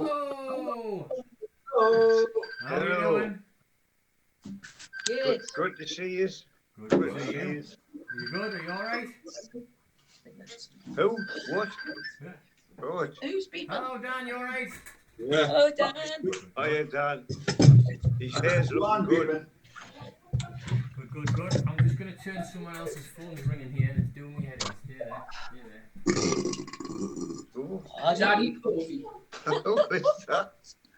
Hello. Oh, How are you Hello. doing? good. Good to see you. Good Good to to see see you. you. Are you good? Are you all right? Who? What? Yeah. What? Who's been? Hello, Dan. You all right? Yeah. Oh, Dan. Hiya, Dan. His hair's looking good. Good. I'm just going to turn someone else's phone's ringing here and it's doing me head in. Stay there. Who? Daddy Coffee. Who is that?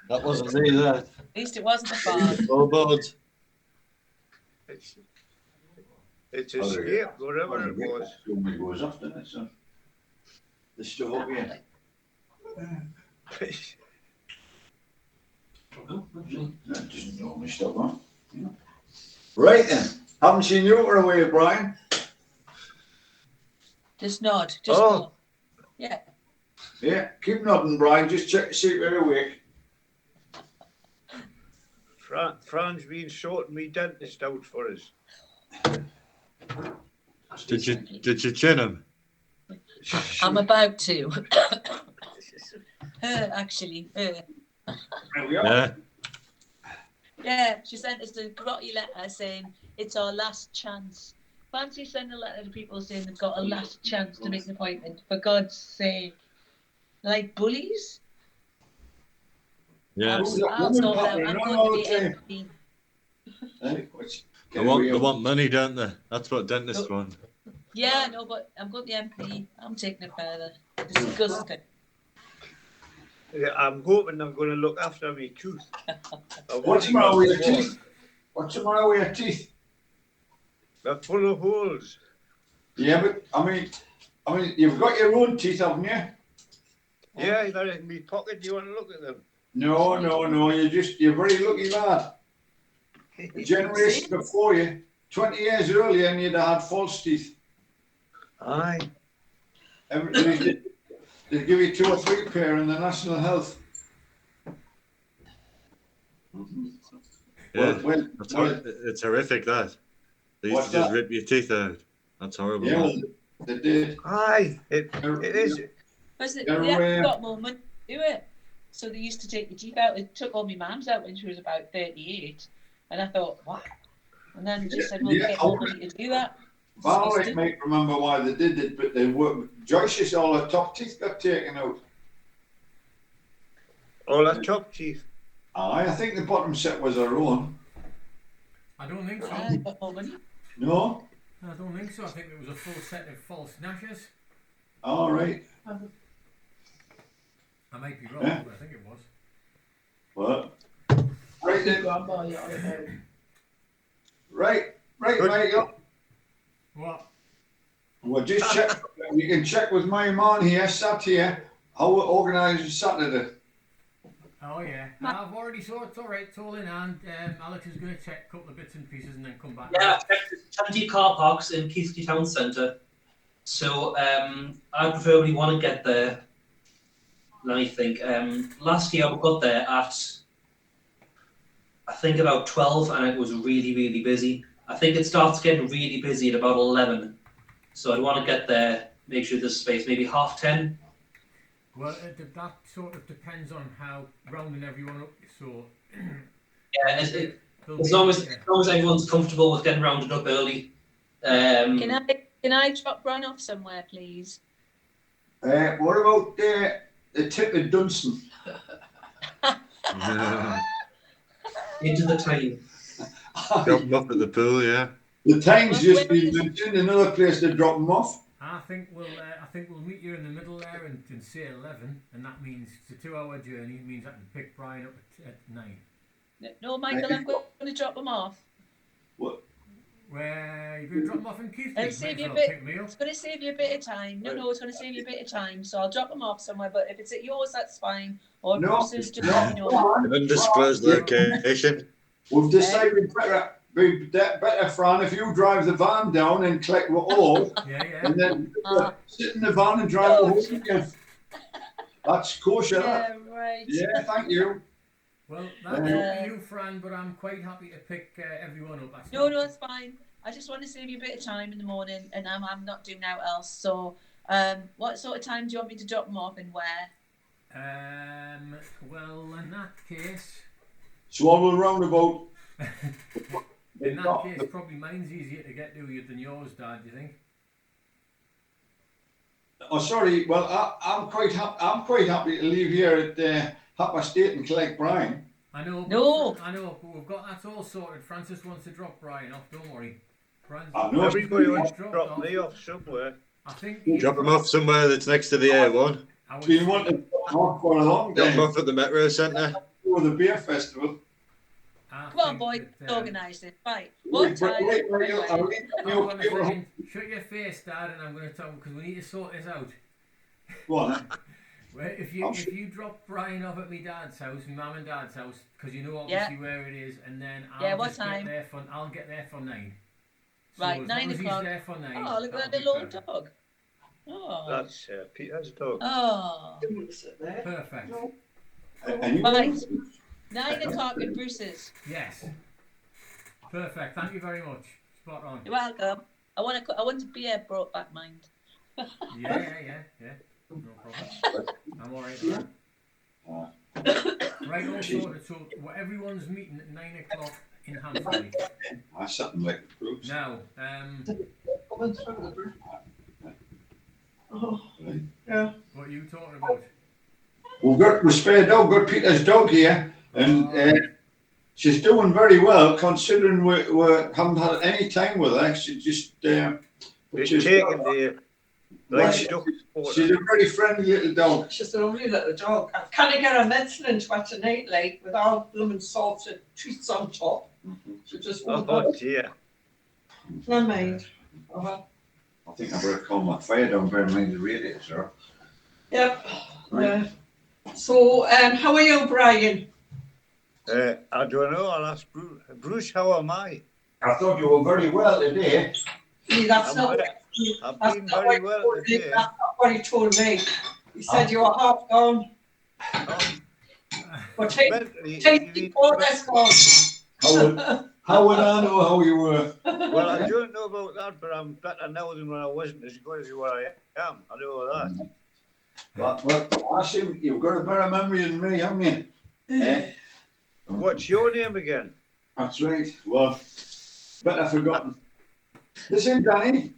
That wasn't me there. At least it wasn't the farm. Oh, God. It's escape, whatever it was. It goes off, doesn't it, son? The stuff up here. That just normally stop on. Yeah. Right then. Haven't seen you for a while, Brian. Just nod. Just Oh. nod. Yeah. Yeah, keep nodding, Brian. Just check to see if you're awake. Fran's been sorting me dentist out for us. Did you chin him? I'm about to. Her, actually. Her. There we are. Yeah. Yeah, she sent us a grotty letter saying it's our last chance. Fancy sending a letter to people saying they've got a last chance to make an appointment. For God's sake. Like bullies? Yeah. I'll sort out. I'm going to be MP. They want money, don't they? That's what dentists want. Yeah, no, but I'm going to be MP. I'm taking it further. Disgusting. Yeah, I'm hoping I'm going to look after my tooth. What's the matter with your teeth? What's the matter with your teeth? They're full of holes. Yeah, but I mean, you've got your own teeth, haven't you? Yeah, they're in my pocket. Do you want to look at them? No. You're very lucky lad. The generation before you, 20 years earlier, and you'd have had false teeth. Aye. They give you 2 or 3 pair in the National Health. Yeah. Well, It's horrific, that. They used What's to just that? rip your teeth out. That's horrible. yeah, man. they did. Aye. It is. Because they They're, haven't got moment to do it. So they used to take the teeth out. It took all my mum's out when she was about 38. And I thought, what? And then she said, well, Yeah, get more money to do that. Valerie might remember why they did it, but they were. Joyce's all her top teeth got taken out. All the top teeth. I think the bottom set was her own. I don't think so. I got more money. No? I don't think so. I think it was a full set of false gnashes. All right. I might be wrong, Yeah. but I think it was. Well, right then. Right, Good. Michael. What? Well, just check. You can check with my man here, sat here, how we organise Saturday. Oh, yeah. I've already saw it's all right. It's all in hand. Alex is going to check a couple of bits and pieces and then come back. Yeah, I've checked 20 car parks in Keighley Town Centre. So I preferably want to get there. Let me think. Last year we got there at, I think, about 12, and it was really, really busy. I think it starts getting really busy at about 11. So I'd want to get there, make sure there's space, maybe 10:30. Well, that sort of depends on how rounding everyone up. So, Yeah, as long as everyone's comfortable with getting rounded up early. Can I drop Bron off somewhere, please? What about the tip of Dunstan? Into the time. Drop them off at the pool, yeah. The time's Well, just where been is- mentioned, another place to drop them off. I think we'll meet you in the middle there and say 11, and that means it's a 2-hour journey. It means I can pick Brian up at 9. No, Michael, I'm going to drop them off. Where you going to drop them off in Keighley? It'll save you a Might as well bit. pick me up. It's going to save you a bit of time. No, it's going to save you a bit of time. So I'll drop them off somewhere. But if it's at yours, that's fine. Or No, Bruce's, just let me no, know. An undisclosed location. We've decided better, Fran, if you drive the van down and collect what all, Yeah. and then Ah. sit in the van and drive home again. That's kosher. Yeah, right. Yeah, thank you. Well, that's up to you, Fran, but I'm quite happy to pick everyone up. That's No, not- it's fine. I just want to save you a bit of time in the morning, and I'm not doing out else. So, what sort of time do you want me to drop them off and where? Well, in that case, So I will round about. in that case, probably mine's easier to get to than yours, Dad. Do you think? Oh, sorry. Well, I'm quite happy to leave here at 8:30 and collect Brian. I know. No. I know. But we've got that all sorted. Francis wants to drop Brian off. Don't worry. Brian's I know. Everybody wants to dropped drop off. me off somewhere. I think. Drop him off somewhere that's next to the A1. I Do you would, want to talk for a long Drop him time off at the Metro Centre. for the beer festival? I Come on, think boy, that, organise it. Right. What time? Hold on a second. Shut your face, Dad, and I'm going to talk because we need to sort this out. Go on. Well, if you drop Brian off at my dad's house, my mum and dad's house, because you know obviously where it is, and then I'll what just time? get there for I'll get there for 9. So Right, as 9 long as o'clock. He's there for 9. Oh, look at that that'll be little old perfect. dog. Oh. That's Peter's dog. Oh. Perfect. And you- Right. 9 o'clock at Bruce's. Yes. Perfect. Thank you very much. Spot on. You're welcome. I want a beer brought back, mind. Yeah. No problem. I'm alright with that. Right, all sorted. So everyone's meeting at 9 o'clock in Hampshire. That's something like the groups. Now, Right. what are you talking about? We spared dog, got Peter's dog here, and she's doing very well considering we haven't had any time with her. She just, It's she's, taken the Right. she's a very friendly little dog. She's a lovely little dog. I can't get her medicine into her tonight, like, without blooming salted treats on top. She just won't Oh have it. dear. Never mind. Uh-huh. I think I better calm my fire down, bear in mind the radiator, sir. Yep. Right. So, how are you, Brian? I don't know. I'll ask Bruce. Bruce, how am I? I thought you were very well today. See, that's I'm not, well. I've that's been not very what well he told me. today. That's not what he told me. He said you were half gone. Oh, But take mentally, the you've progress gone. How would I know how you were? well, I don't know about that, but I'm better now than when I wasn't as good as what I am. I know that. Well, I assume you've got a better memory than me, haven't you? Eh? What's your name again? That's right. Well, better forgotten. Listen, Danny,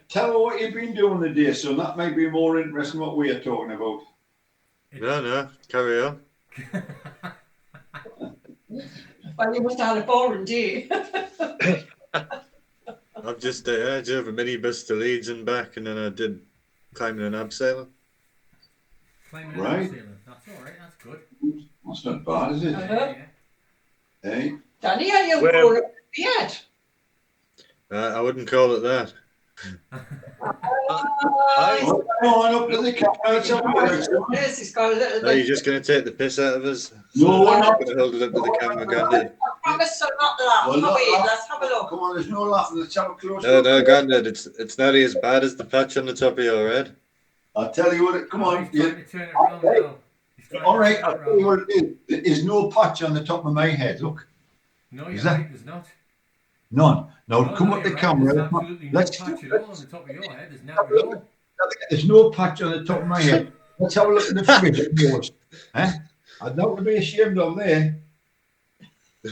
tell her what you've been doing today, so that might be more interesting what we are talking about. No, carry on. Well, you must have had a boring day. I've just I drove a minibus to Leeds and back, and then I did climbing an abseiler. Climbing Right. an abseiler. That's alright, that's good. That's not bad, is it? Uh-huh. Eh? Danny, are you Well- grown up yet? I wouldn't call it that. Oh, come on up to the camera. Let's have a look. Yes, he's got a little Are you bit. just going to take the piss out of us? No, we're not. I'm going to hold it up to the camera, Grandad. Promise to not laugh. Well, not Wait, laugh. let's have a look. Come on, there's no laughing. Let's have a close No, look. Grandad, it's not as bad as the patch on the top of your head. I'll tell you what, come on. He's trying to turn it around now. He's trying to All right, turn it I'll tell you around. what it is. There is no patch on the top of my head, look. No, Is you're that- right, there's not. None. Now, No, come no, up the you're right, camera. There's absolutely no Let's patch do- at all on the top of your head. There's none at all. There's no patch on the top of my head. Let's have a look at the fridge of yours. Eh? I'd not to be ashamed of there.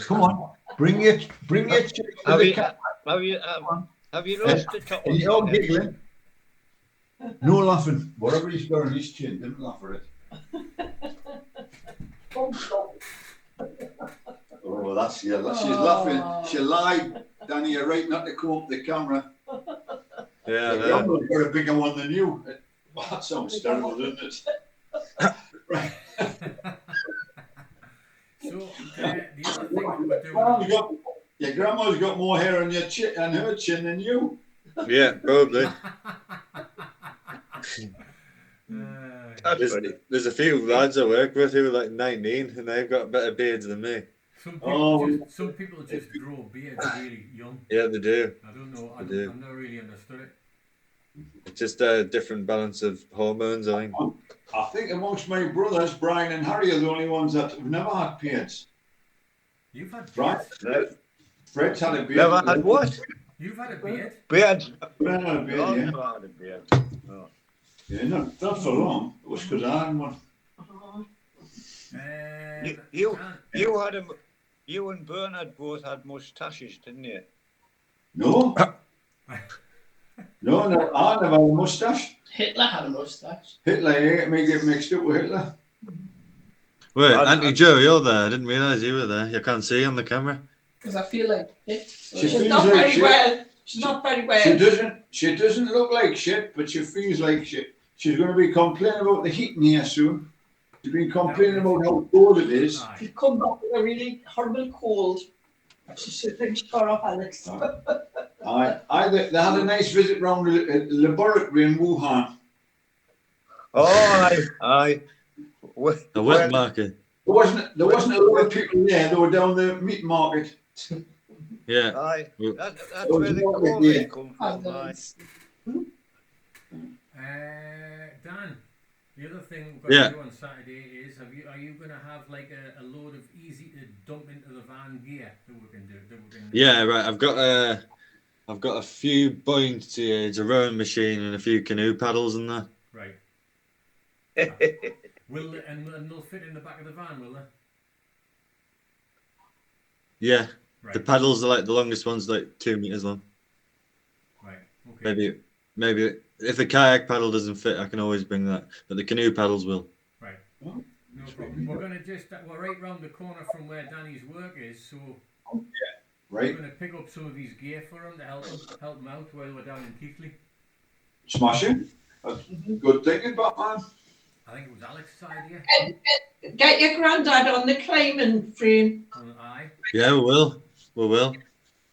Come on, bring your chin to Have the you, camera. have you lost the top And of you're all your head? giggling. No laughing. Whatever he's got on his chin, don't laugh at it. Oh, that's yeah. She's laughing. She lied. Danny, you're right not to come up the camera. Yeah, The no. camera's got a bigger one than you. Well, that sounds terrible, doesn't it? Right. So, the other thing that we're Well, doing. your grandma's got more hair on your chin and her chin than you. Yeah, probably. That's funny. There's a few lads I work with who are like 19 and they've got better beards than me. Some people just grow beards really young. Yeah, they do. I don't know. They do. I've never really understood it. It's just a different balance of hormones, I think. I think amongst my brothers, Brian and Harry are the only ones that have never had beards. You've had Right? beards. Fred's had a beard. Never had what? You've had a beard. Beard. Fred had a beard, Oh, yeah. never had a beard. No. Yeah, not for long. It was because I had one. You had him. You and Bernard both had moustaches, didn't you? No. No, I never had a moustache. Hitler had a moustache. Hitler, you get me get mixed up with Hitler. Wait, I- Auntie Joe, you're there. I didn't realise you were there. You can't see on the camera. Because I feel like shit. She She's feels not like very shit. well. She's not very well. She doesn't look like shit, but she feels like shit. She's going to be complaining about the heat in here soon. She's been complaining about how cold it is. Aye. She's come back with a really horrible cold. She should think she got off Alex. They had a nice visit round the laboratory in Wuhan. Oh, aye. A wet market. There wasn't a lot of people there. They were down the meat market. Yeah. Aye. Well- That's where the COVID come from. Aye. Dan, the other thing we're going to do on Saturday is, are you going to have like a load of easy to dump into the van gear that we can do? Yeah, right. I've got a few buoyancy to aids, a rowing machine, and a few canoe paddles and that. Right. Will they, and they'll fit in the back of the van, will they? Yeah. Right. The paddles are like the longest one's like 2 meters long. Right. Okay. Maybe if the kayak paddle doesn't fit, I can always bring that. But the canoe paddles will. Right. No problem. We're going to we're right round the corner from where Danny's work is, so we're Right? going to pick up some of his gear for him to help him out while we're down in Keighley. Smashing. Good thinking, Batman. I think it was Alex's idea. Get your granddad on the climbing frame. Aye. Yeah, we will. We will.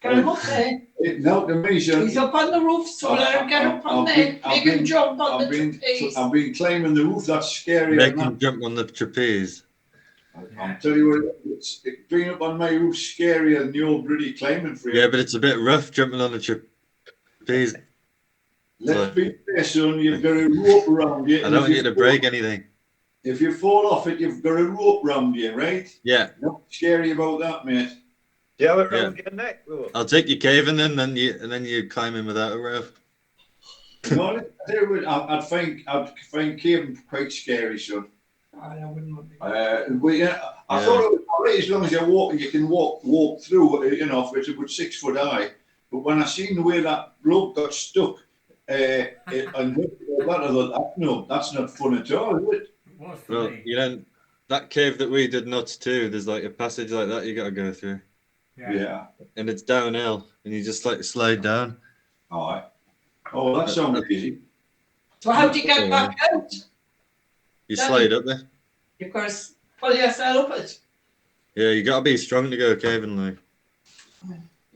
Get him up there. Now to me, son. He's up on the roof, so let him get up on I've there. been- Make him jump on I've the been, trapeze. I've been climbing the roof. That's scary. Make isn't him it? jump on the trapeze. I'm telling you what, it's being up on my roof scarier than the old bloody climbing frame. Yeah, but it's a bit rough jumping on the trapeze. Let's be fair, son. You've got a rope around you. I don't want you to break anything. If you fall off it, you've got a rope around you, right? Yeah, Not scary about that, mate. Do you have it round your neck, though? I'll take you caving then, and then you climb in without a rope. No, I'd find caving quite scary, son. I wouldn't want to. But yeah, I thought it was all right as long as you're walking, you can walk through. You know, if it's about 6 foot high. But when I seen the way that bloke got stuck, and that, I thought, no, that's not fun at all, is it? It was for Well, me. you know, that cave that we did nuts too, there's like a passage like that you got to go through. Yeah. And it's downhill, and you just like slide down. All right. Oh, that sounds easy. So how do you get back out? You Danny. slide up there. Of course, pull yourself up it. Yeah, you got to be strong to go caving, like.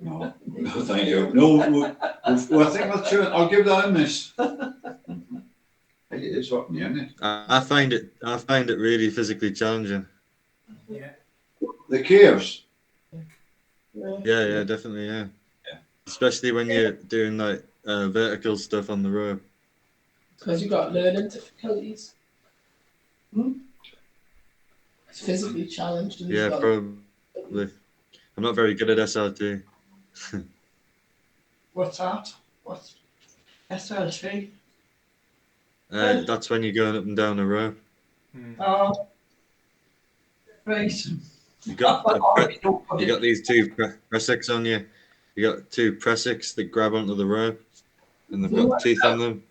No, thank you. No, well, I think I'll give that a miss. It is what, isn't it? I find it really physically challenging. Yeah. The caves. Yeah, definitely, yeah. Especially when you're doing like vertical stuff on the rope. Because you've got learning difficulties. It's physically challenged. And Yeah, you've got- probably. I'm not very good at SRT. What's that? What's SLT? That's when you're going up and down a rope. Oh, right. You got these two pressix on you. You got two pressix that grab onto the rope, and they've got teeth on them.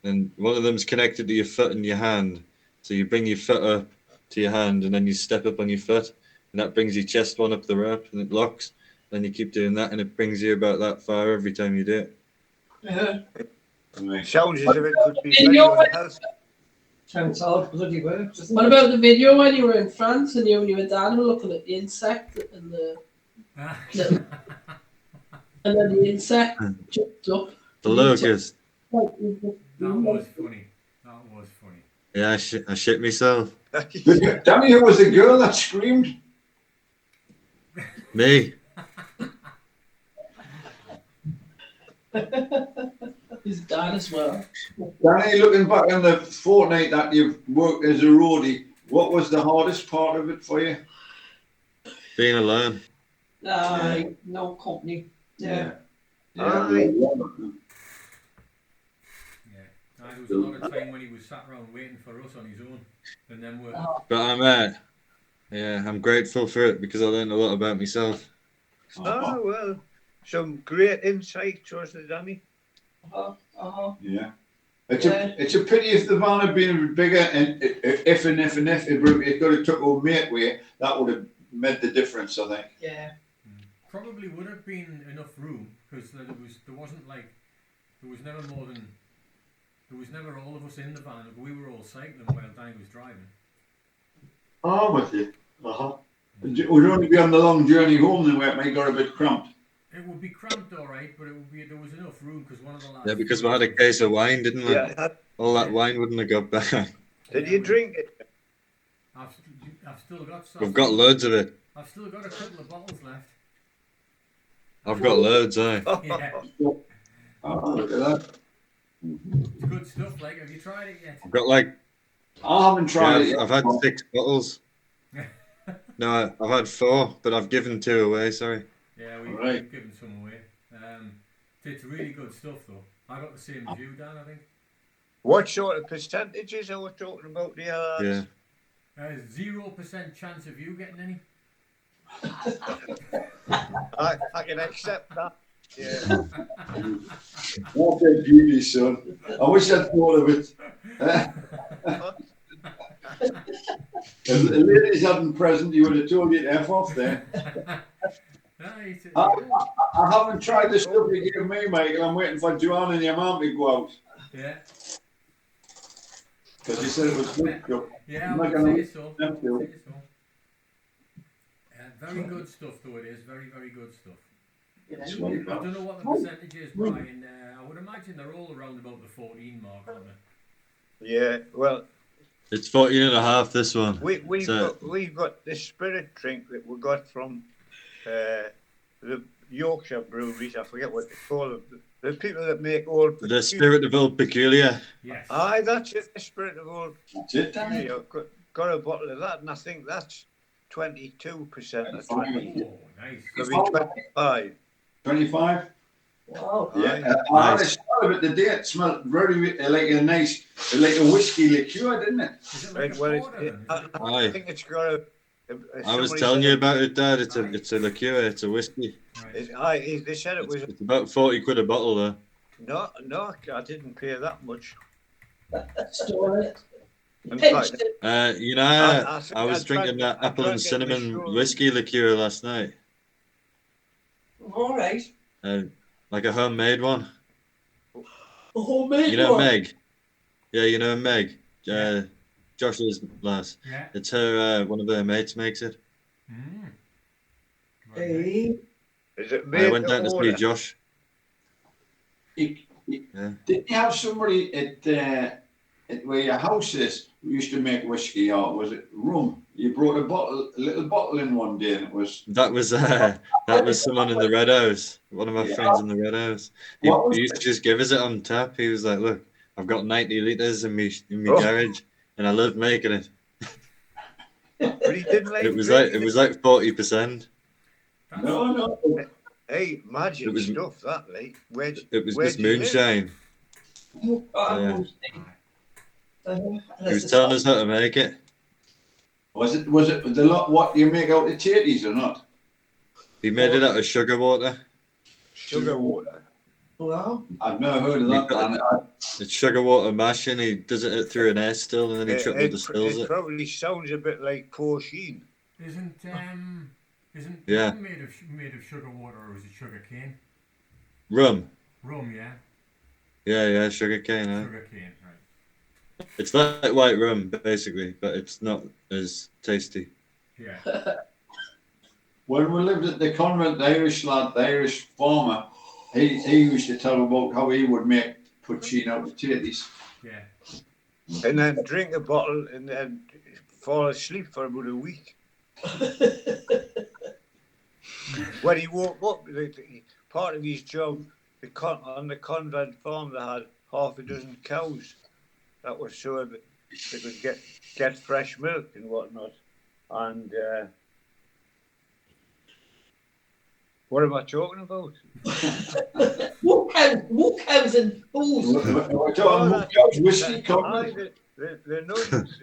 And one of them's connected to your foot and your hand. So you bring your foot up to your hand, and then you step up on your foot, and that brings your chest one up the rope, and it locks. Then you keep doing that, and it brings you about that far every time you do it. Sounds as if it could be In very your- unhealthy. Sounds all bloody work, doesn't What it? about the video when you were in France and you and your dad were looking at the insect and and then the insect jumped up. The locust. That was funny. That was funny. Yeah, I shit myself. Danny, who was the girl that screamed? Me. His dad as well. Danny, looking back on the fortnight that you've worked as a roadie, what was the hardest part of it for you? Being alone. No company. Yeah. Aye. Yeah. There was a lot of time when he was sat around waiting for us on his own, and then we're But Yeah, I'm grateful for it because I learned a lot about myself. Oh, well, some great insight, wasn't it, Danny? Yeah. It's a pity if the van had been a bit bigger and if it could have took our mate way, that would have made the difference, I think. Yeah. Probably would have been enough room because there was never all of us in the van. We were all cycling while Danny was driving. Oh, with you. It would only be on the long journey home then where it might got a bit cramped. It would be cramped, all right, but there was enough room because one of the lads. Yeah, because we had a case of wine, didn't we? Yeah. All that wine wouldn't have got back. Did you drink it? I've still got some. We've got loads of it. I've still got a couple of bottles left. I've got loads, eh? Yeah, Oh, look at that. it's good stuff. Like, have you tried it yet? I've got like, I haven't tried it yet. I've had 6 bottles. No, I've had 4, but I've given 2 away, sorry. Yeah, Right. we've given some away. It's really good stuff, though. I got the same as you, Dan, I think. What sort of percentages are we talking about the Yeah. 0% chance of you getting any. I can accept that. Yeah. What a beauty, son. I wish I'd thought of it. If the ladies hadn't present, you would have told you to F off there. I haven't tried the stuff you gave me, Michael. I'm waiting for Joanne and your mum to go out. Yeah. Because you said it was good stuff. Yeah, I'm I not would gonna say so. Thank you. Say so. Very good stuff, though it is. Very, very good stuff. That's I right. don't know what the percentage is, Brian. I would imagine they're all around about the 14 mark, aren't they? Yeah, well, It's 14.5, this one. we've So- got this spirit drink that we got from the Yorkshire breweries. I forget what they call them. The people that make all The Spirit of Old Peculiar. Yes. Aye, that's it. The spirit of old. That's it. Peculiar. Got a bottle of that, and I think that's 22%. Or 20. Oh, nice. Could be 25. 25? Wow. Yeah. Aye. I had a smell of it today. It smelled very like a nice, like a whiskey liqueur, didn't it? Is it Right, like well, a porter then? I Aye. think it's got a. I was telling you about it, Dad. It's a liqueur. It's a whiskey. Right. They said it was. It's about 40 quid a bottle, though. No, I didn't pay that much. Store it. In Pinched fact, it. You know, I was drinking that apple and cinnamon whiskey liqueur last night. All right. Like a homemade one. A homemade You know one. Meg? Yeah, you know Meg. Josh's lass. Yeah. It's her. One of her mates makes it. Mm. Hey. Is it I made went down to see Josh. Didn't you have somebody at where your house is who used to make whiskey, or was it rum? You brought a little bottle in one day, and it was. That was someone in the Red House. One of my friends in the Red House. He used to just give us it on tap. He was like, "Look, I've got 90 litres in my garage, and I love making it." But he didn't like It was like 40%. No. Hey, magic It was- stuff that, like. It was where'd just you live? moonshine. Yeah. He was telling us how to make it. Was it the lot what you make out of tatties or not? He made it out of sugar water. Sugar water. Wow. I've never heard of that. Dan. It's sugar water mash, and he does it through an air still, and then he triple distills It it. probably sounds a bit like porcine. Isn't Yeah. rum made of sugar water, or is it sugar cane? Rum. Rum, yeah. Yeah, sugar cane. Sugar cane, right. It's like white rum, basically, but it's not as tasty. Yeah. When we lived at the convent, the Irish lad, the Irish farmer, he used to tell about how he would make poutine out of tatties. Yeah. And then drink a bottle and then fall asleep for about a week. When he woke up, part of his job, on the convent farm, they had half a dozen cows. That was so that they could get fresh milk and whatnot. And what am I talking about? What cows and bulls? We're talking about cows, whiskey, Aye, coffee. the nuns,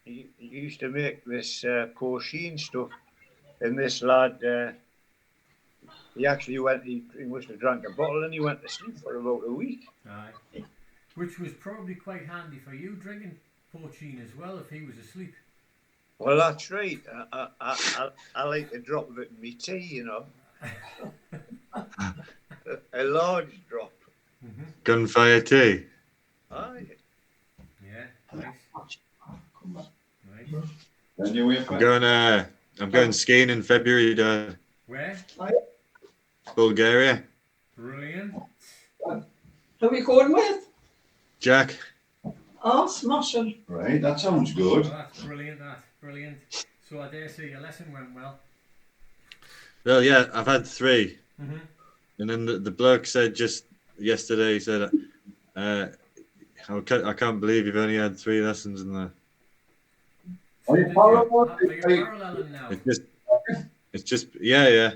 he used to make this porcine stuff, and this lad, he actually went. He must have drank a bottle, and he went to sleep for about a week. Aye. Which was probably quite handy for you drinking porcine as well if he was asleep. Well, that's right. I like a drop of it in my tea, you know. a large drop. Mm-hmm. Gunfire tea. Aye. Yeah, nice. Nice. Then you went I'm going skiing in February, Dad. Where? Bulgaria. Brilliant. Who are we going with? Jack. Oh, smashing. Right, that sounds Oh, good. that's brilliant, that's brilliant. So I dare say your lesson went well. Well, yeah, I've had 3. Mm-hmm. And then the bloke said just yesterday, he said, I can't believe you've only had 3 lessons in there. Are you paralleling now? It's just, yeah.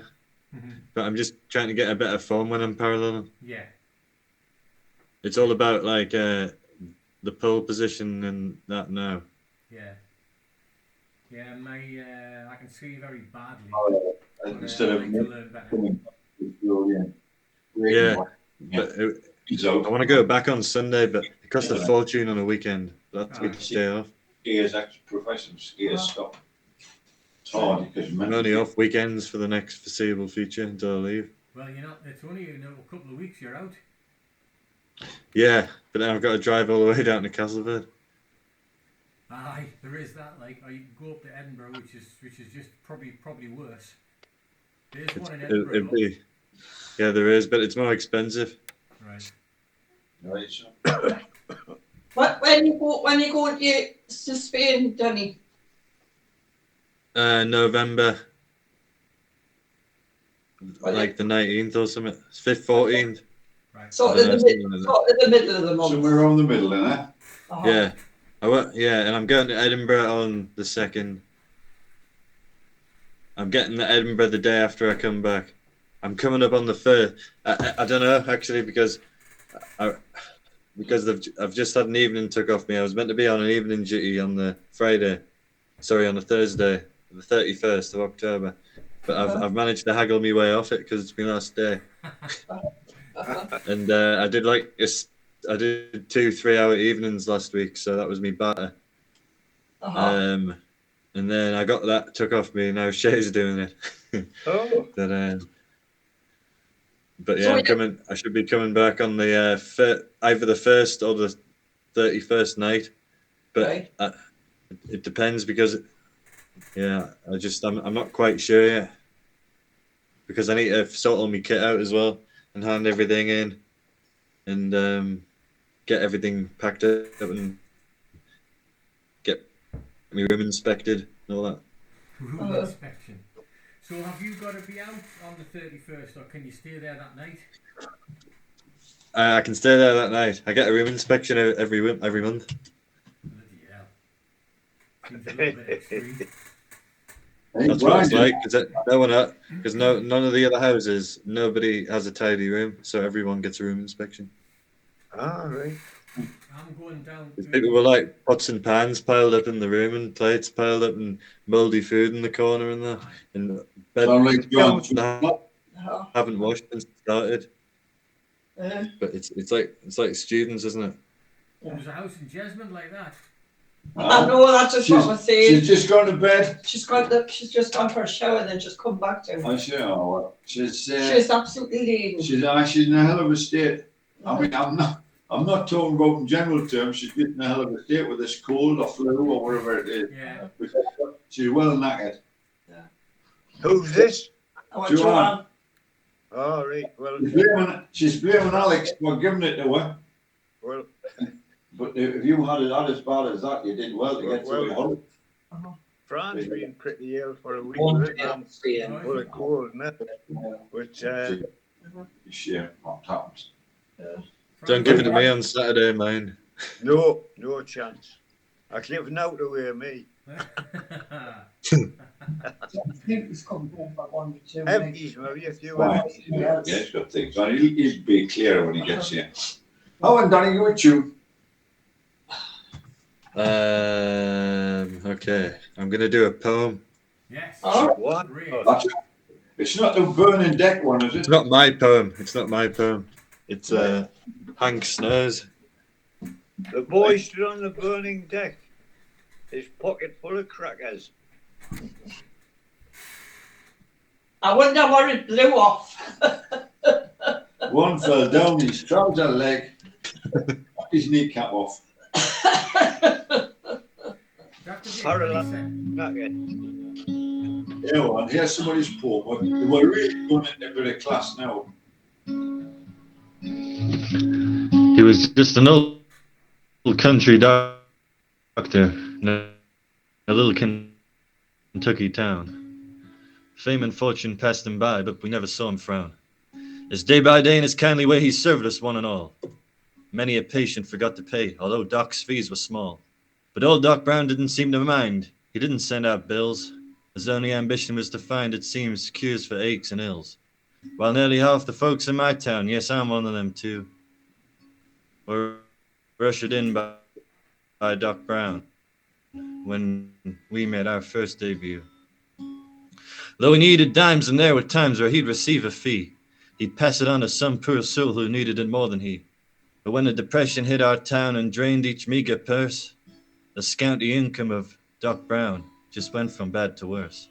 Mm-hmm. But I'm just trying to get a better form when I'm paralleling. Yeah. It's all about like the pole position and that now. Yeah. Yeah, I can ski very badly. Instead I of like to learn better. Yeah. But I want to go back on Sunday, but it costs a fortune on a weekend. That's a good day off. Skiers, actually, professional skiers stop. It's hard because I'm only off weekends for the next foreseeable future until I leave. Well, it's only a couple of weeks you're out. Yeah, but then I've got to drive all the way down to Castleford. Aye, there is that. Like, or you can go up to Edinburgh, which is just probably worse. There's one in Edinburgh. It'd be, yeah, there is, but it's more expensive. Right. Right, so. When you go to Spain, Danny? November, like the 19th or something. It's 5th, 14th. Right. Sort of the middle of the month. Somewhere around the middle, innit? Uh-huh. Yeah, and I'm going to Edinburgh on the 2nd. I'm getting to Edinburgh the day after I come back. I'm coming up on the 3rd. I don't know actually because I've just had an evening took off me. I was meant to be on an evening duty on the on the Thursday, the 31st of October, but I've managed to haggle my way off it because it's my last day. And I did 2 3-hour evenings last week, so that was me batter. And then I got that took off me. Now Shay's doing it. Oh. But yeah, I'm coming. I should be coming back on the either the 1st or the 31st night. But it depends because, I'm not quite sure yet because I need to sort all my kit out as well and hand everything in and get everything packed up and get my room inspected and all that. Room inspection. So have you got to be out on the 31st, or can you stay there that night? I can stay there that night. I get a room inspection every month. Bloody hell. Seems a little bit extreme. That's what it's like. Because none of the other houses, nobody has a tidy room, so everyone gets a room inspection. Ah, right. I'm going down to... People were like pots and pans piled up in the room and plates piled up and mouldy food in the corner and that. And bed haven't washed and started. But it's like students, isn't it? There's a house in Jesmond like that. I know, that's just what we're saying. She's just gone to bed. She's just gone for a shower and then just come back to. I see. Oh, well. She's absolutely lean. She's in a hell of a state. I mean, I'm not talking about in general terms. She's in a hell of a state with this cold or flu or whatever it is. Yeah. She's well knackered. Yeah. Who's this? Joanne. Oh, right. Well, she's blaming Alex for giving it to her. Well, but if you had it as bad as that, you did well to get through it. Fran's been pretty ill for a week. Full of cold, isn't it? Which, yeah, what happens? Don't give it to me on Saturday, man. No chance. I live now to wear me. He's come home for 1 or 2 Empties, maybe a few Right. empties. Yeah, he's got things on. He'll be clearer when he gets here. Oh, and Danny, you with you? Okay, I'm going to do a poem. Yes. Oh. What? Great. That's, it's not the burning deck one, is It's it? not my poem. It's not my poem. It's Hank Snow's. The boy stood on the burning deck, his pocket full of crackers. I wonder what it blew off. One fell down his trouser leg, his kneecap off. Parallel cracker. Yeah, well, here's somebody's poem. They were really going into a bit of class now. He was just an old country doctor in a little Kentucky town. Fame and fortune passed him by, but we never saw him frown. As day by day in his kindly way he served us one and all. Many a patient forgot to pay, although Doc's fees were small. But old Doc Brown didn't seem to mind. He didn't send out bills. His only ambition was to find, it seems, cures for aches and ills. While nearly half the folks in my town, yes, I'm one of them too, were ushered in by Doc Brown when we made our first debut. Though he needed dimes, and there were times where he'd receive a fee, he'd pass it on to some poor soul who needed it more than he. But when the depression hit our town and drained each meager purse, the scanty income of Doc Brown just went from bad to worse.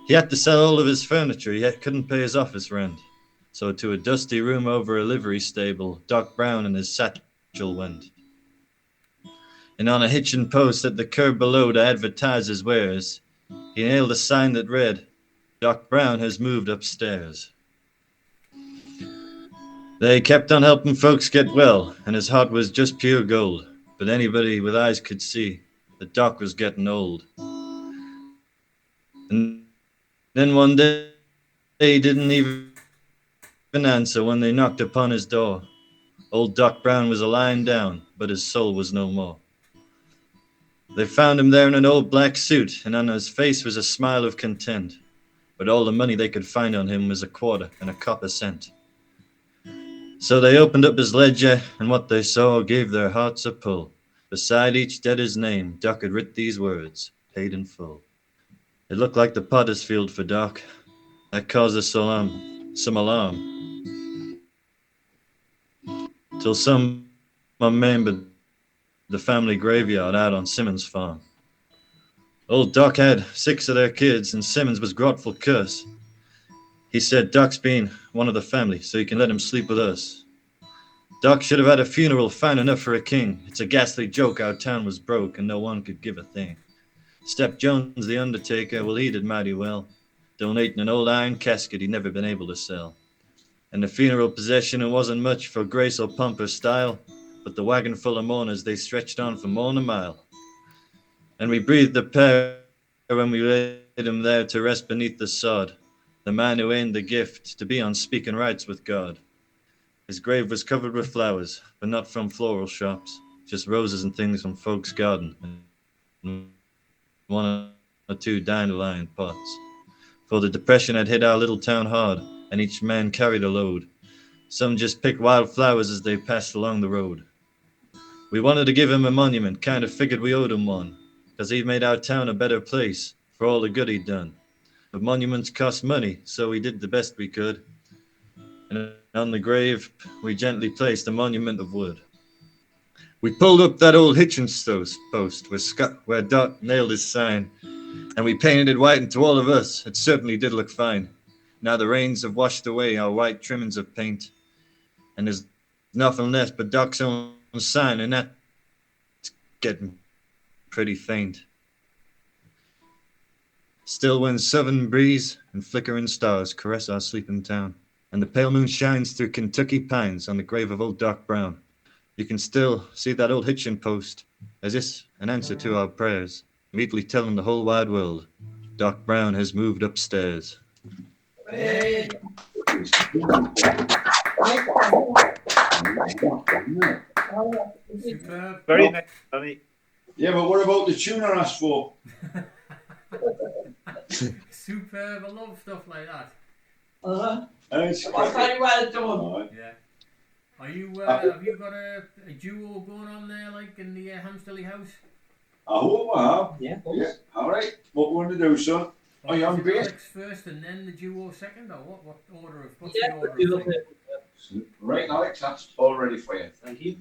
He had to sell all of his furniture, he couldn't pay his office rent. So to a dusty room over a livery stable, Doc Brown and his satchel went. And on a hitching post at the curb below to advertise his wares, he nailed a sign that read, "Doc Brown has moved upstairs." They kept on helping folks get well, and his heart was just pure gold. But anybody with eyes could see that Doc was getting old. And then one day he didn't even answer when they knocked upon his door. Old Doc Brown was lying down, but his soul was no more. They found him there in an old black suit, and on his face was a smile of content. But all the money they could find on him was a quarter and a copper cent. So they opened up his ledger, and what they saw gave their hearts a pull. Beside each debtor's name, Doc had writ these words, paid in full. It looked like the potter's field for Doc. That caused us some alarm. Till some remembered the family graveyard out on Simmons' farm. Old Doc had 6 of their kids, and Simmons was grateful curse. He said, "Doc's been one of the family, so you can let him sleep with us." Doc should have had a funeral fine enough for a king. It's a ghastly joke our town was broke and no one could give a thing. Step Jones, the undertaker, well, he did mighty well, donating an old iron casket he'd never been able to sell. And the funeral procession, it wasn't much for grace or pomp or style, but the wagon full of mourners, they stretched on for more than a mile. And we breathed a prayer when we laid him there to rest beneath the sod, the man who aimed the gift to be on speaking rights with God. His grave was covered with flowers, but not from floral shops, just roses and things from folks' garden, and 1 or 2 dandelion pots. For the depression had hit our little town hard, and each man carried a load. Some just picked wild flowers as they passed along the road. We wanted to give him a monument, kind of figured we owed him one, 'cause he'd made our town a better place for all the good he'd done. But monuments cost money, so we did the best we could. And on the grave, we gently placed a monument of wood. We pulled up that old Hitchens post where Doc nailed his sign, and we painted it white, and to all of us, it certainly did look fine. Now the rains have washed away our white trimmings of paint, and there's nothing left but Doc's own sign, and that's getting pretty faint. Still, when southern breeze and flickering stars caress our sleeping town, and the pale moon shines through Kentucky pines on the grave of old Doc Brown, you can still see that old hitching post as this an answer to our prayers, immediately telling the whole wide world, Doc Brown has moved upstairs. Hey. Superb. Very nice, Danny. Yeah, but what about the tune I asked for? Superb. I love stuff like that. It's Very well done. Alright. Yeah. Are you? Have you got a duo going on there, like in the Hamsterley house? I hope I have. Yeah, Yeah. All right. What we want to do, son? Are you on base? Alex first and then the duo second, or what? What order of? What's Yeah, the order we'll of do things? Right, Alex. That's all ready for you. Thank you.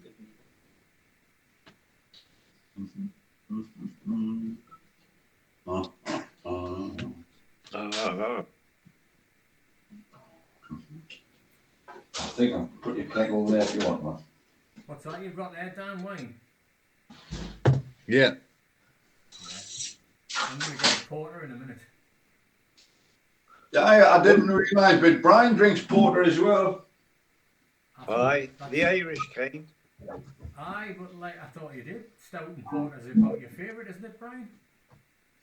I think I'll put your keg over there if you want, man. What's that you've got there, Dan Wayne? Yeah. I'm going to get a porter in a minute. I didn't realise, but Brian drinks porter as well. Aye, the Irish kind. Aye, but like I thought you did. Stout and porter is about your favourite, isn't it, Brian?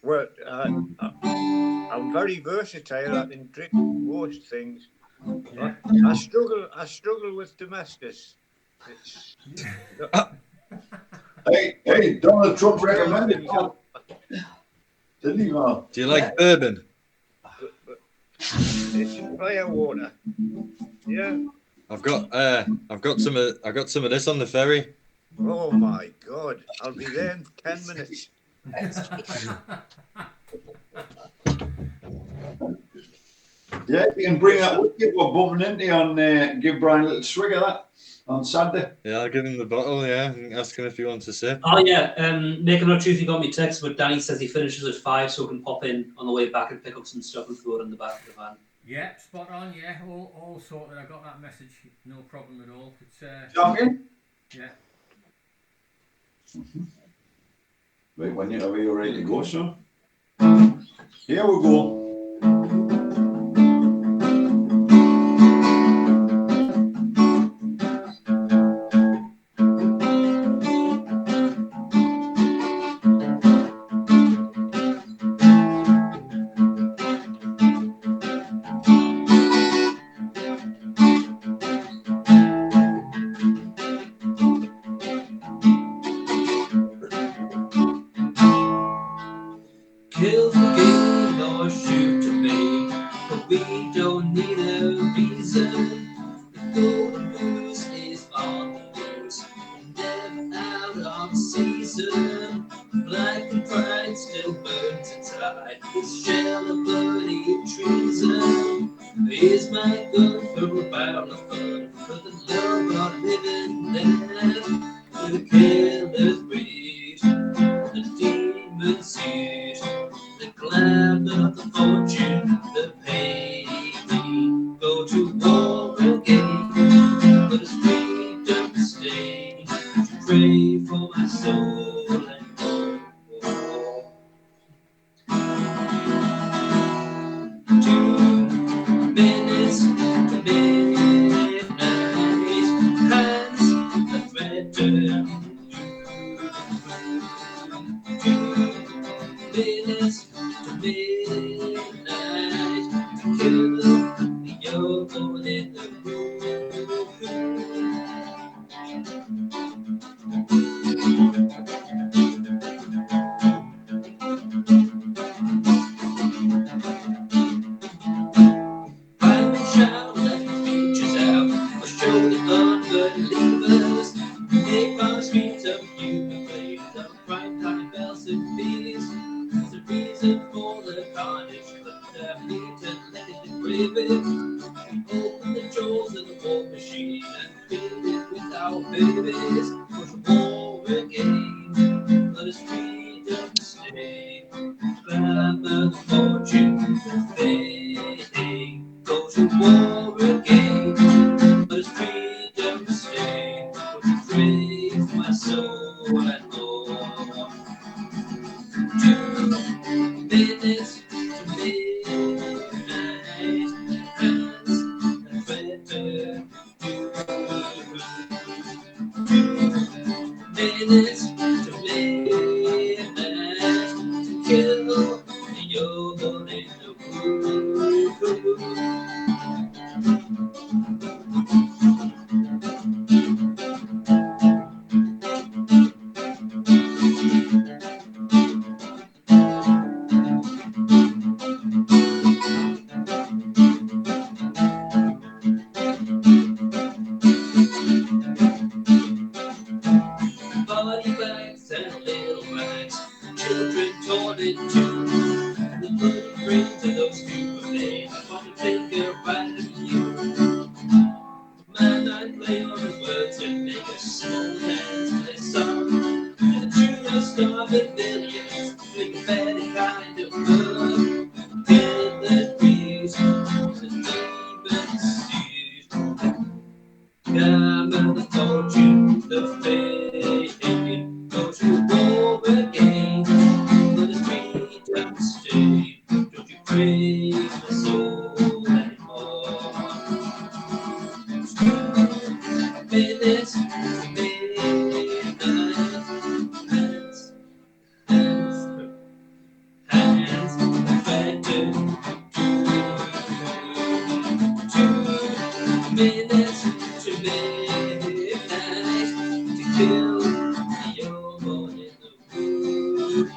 Well, I'm very versatile. I can drink most things. Yeah. I struggle with domestics. It's, Hey, Donald Trump recommended that. Didn't he, man? Do you like bourbon? it's fire water. Yeah. I've got some of this on the ferry. Oh my God! I'll be there in 10 minutes. Yeah, you can bring that with you. We're bumping into on give Brian a little swig of that on Saturday. Yeah, I'll give him the bottle. Yeah, and ask him if he wants a sip. Oh yeah, Nick, I'm not sure if you got me text, but Danny says he finishes at 5, so we can pop in on the way back and pick up some stuff and throw it in the back of the van. Yeah, spot on. Yeah, all sorted. I got that message. No problem at all. It's Champion? yeah. Right, when you're ready to go, son. Here we go. Kill the game or shoot to me, but we don't need a reason. The golden goose is on the loose, never out of season. Black and pride still burns inside, this shell of bloody treason. Here's my gun for a barrel of fun, for the love of living dead. The killer's breed, the demon seed, the glamour of the fortune, the pain. Go to war again, but it's freedom to stay, to pray for my soul and more. 2 minutes to midnight, hands that threaten. 2 minutes to midnight to kill the young in the room. Find and shout, let the features out, or show the unbelievers. Make our streets of human flames, of prime time bells and bees. There's a reason for the carnage, but need to let it brave it. Open the doors of the war machine and fill it with our babies. Go to war again, let us freedom stay. Glamour the fortune and fame. Go to war again, let us freedom stay. Go to pray for my soul and more. 2 minutes to midnight, hands that threaten. 2 minutes to midnight to kill the young in the room. Body bags and little bags, tune. The blood brings to those two days. I want to take a ride with you. Man, I play on the words and make a small dance to this song. And the truest of the millions, make a better kind of love. Get the breeze, the demons seas. Come and told you the fate. Go to war again, but the freedom stay. Don't you crave my soul anymore? Minutes to midnight, hands, affected. 2 minutes to midnight to kill the old boy in the wood.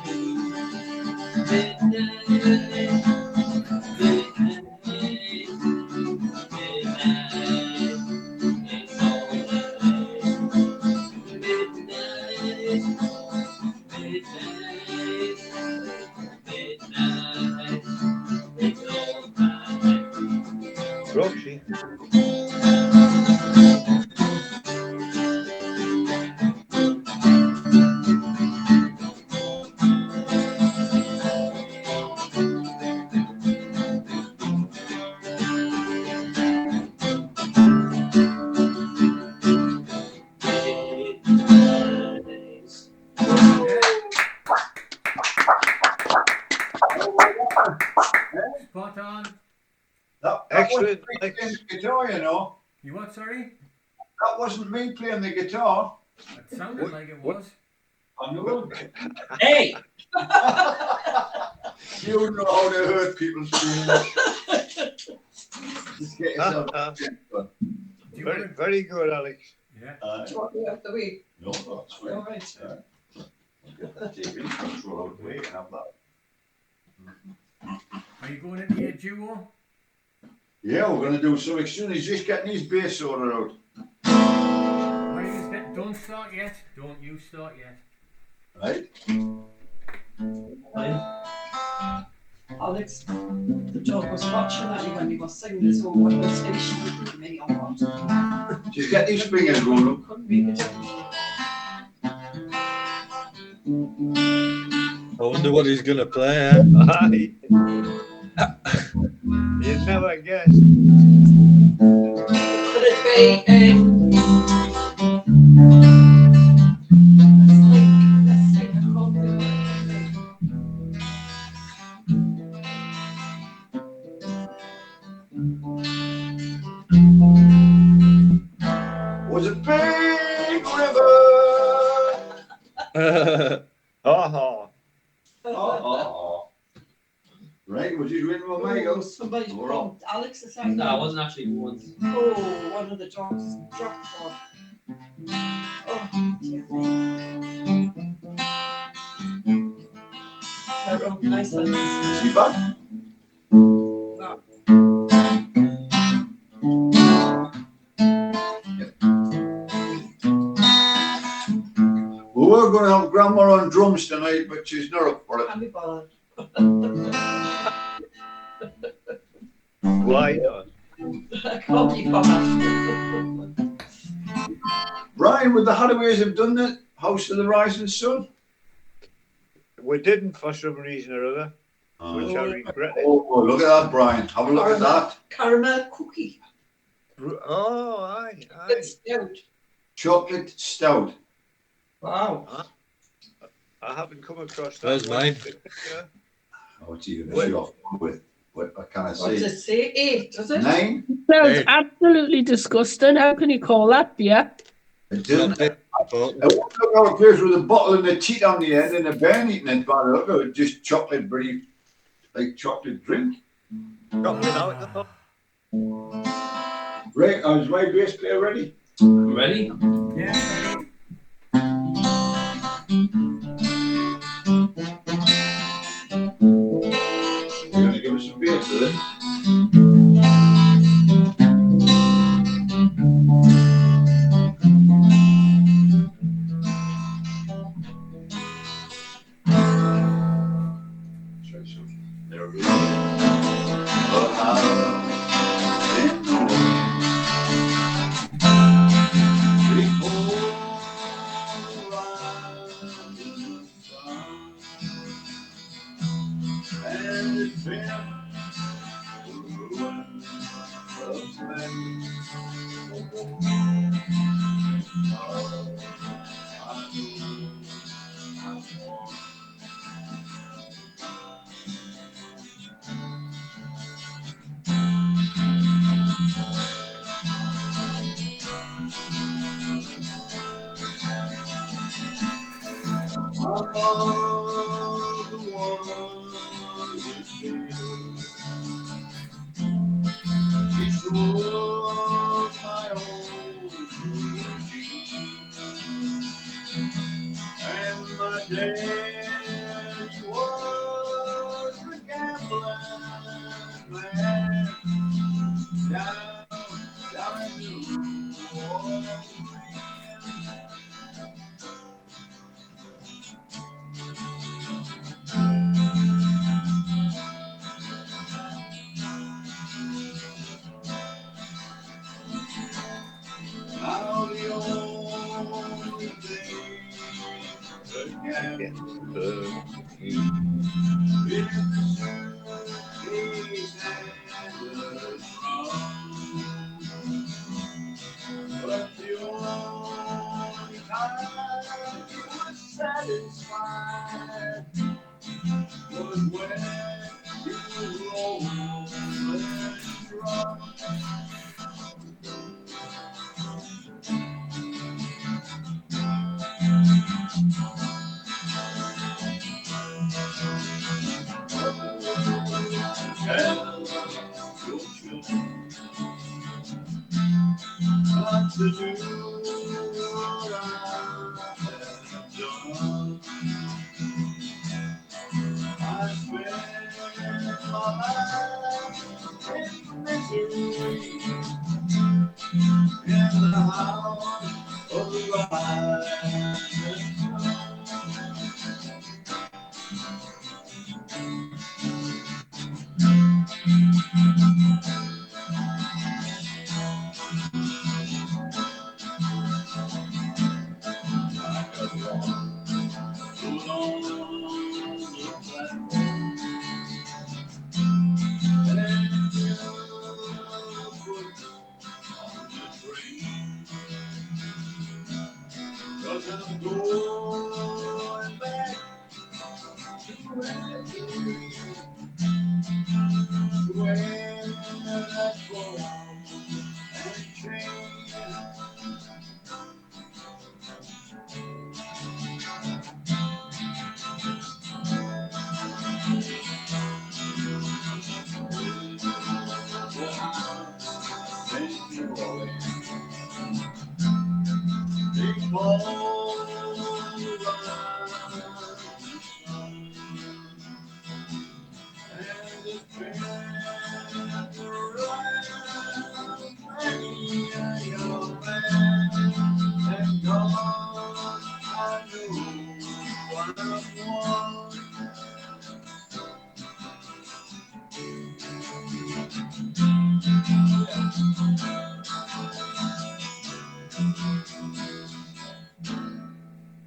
Midnight, midnight, midnight. It's all night. Midnight, midnight, midnight. It's all night. Roxy. Spot on. That Excellent. wasn't me playing the guitar, you know. You what, sorry? That wasn't me playing the guitar. It sounded like it was. I know. Hey! You know how to hurt people's feelings. Just get yourself. Do you Very, want to... very good, Alex. Yeah. Do you want me out the way? No, that's fine. All right. Get that TV control out of the way and have that. Are you going into your duo? Yeah, we're going to do something soon. He's just getting his bass sorted out. Why you get... Don't start yet. Don't you start yet. Right? Alex, the dog was watching at you when you were singing this over what the station with me or what. Just get these fingers going. Couldn't make a difference. I wonder what he's gonna play. Eh? Aye. You'd never guess. Could it be let's see, I can't do it. Was a big river. Oh, Oh. Right, was he doing with Michael? Somebody We're on. called Alex or something. No, I wasn't actually once. Oh, one of the dogs dropped off. Oh, dear me. They're nice ones. Is he back? No. We were going to have Grandma on drums tonight, but she's not up for it. Can't be bothered. why not? I can't be bothered. Brian, would the Hadaways have done the House of the Rising Sun? We didn't for some reason or other, which I regret. Oh, look at that, Brian. Have a look at that. Caramel cookie. Oh, aye, aye. It's out. Chocolate stout. Wow. I haven't come across that. There's one. mine. Yeah. Oh, it's even Wait. off with what can I What does say? it say? 8, does it? 9? Sounds Hey. absolutely disgusting. How can you call that beer? It didn't. Not I walked up our place with a bottle and a teat on the end and a burn eating it, but look at it, just chocolate, very like chocolate drink. Got me now at the pub. Right, is my bass player ready? Ready? Yeah. You're gonna give us some bass, is it? there is a house in the wind before the rising sun, and it's been the ruin of many. And my daddy was a gambling man down in New Orleans. Now the only thing that can is the suitcase and the trunk. But the only time he was satisfied was when he was rolling drunk. Not to do what I have done. I spent my life in misery in the house of the rising sun. Cause I'm going back to where that's born and changed.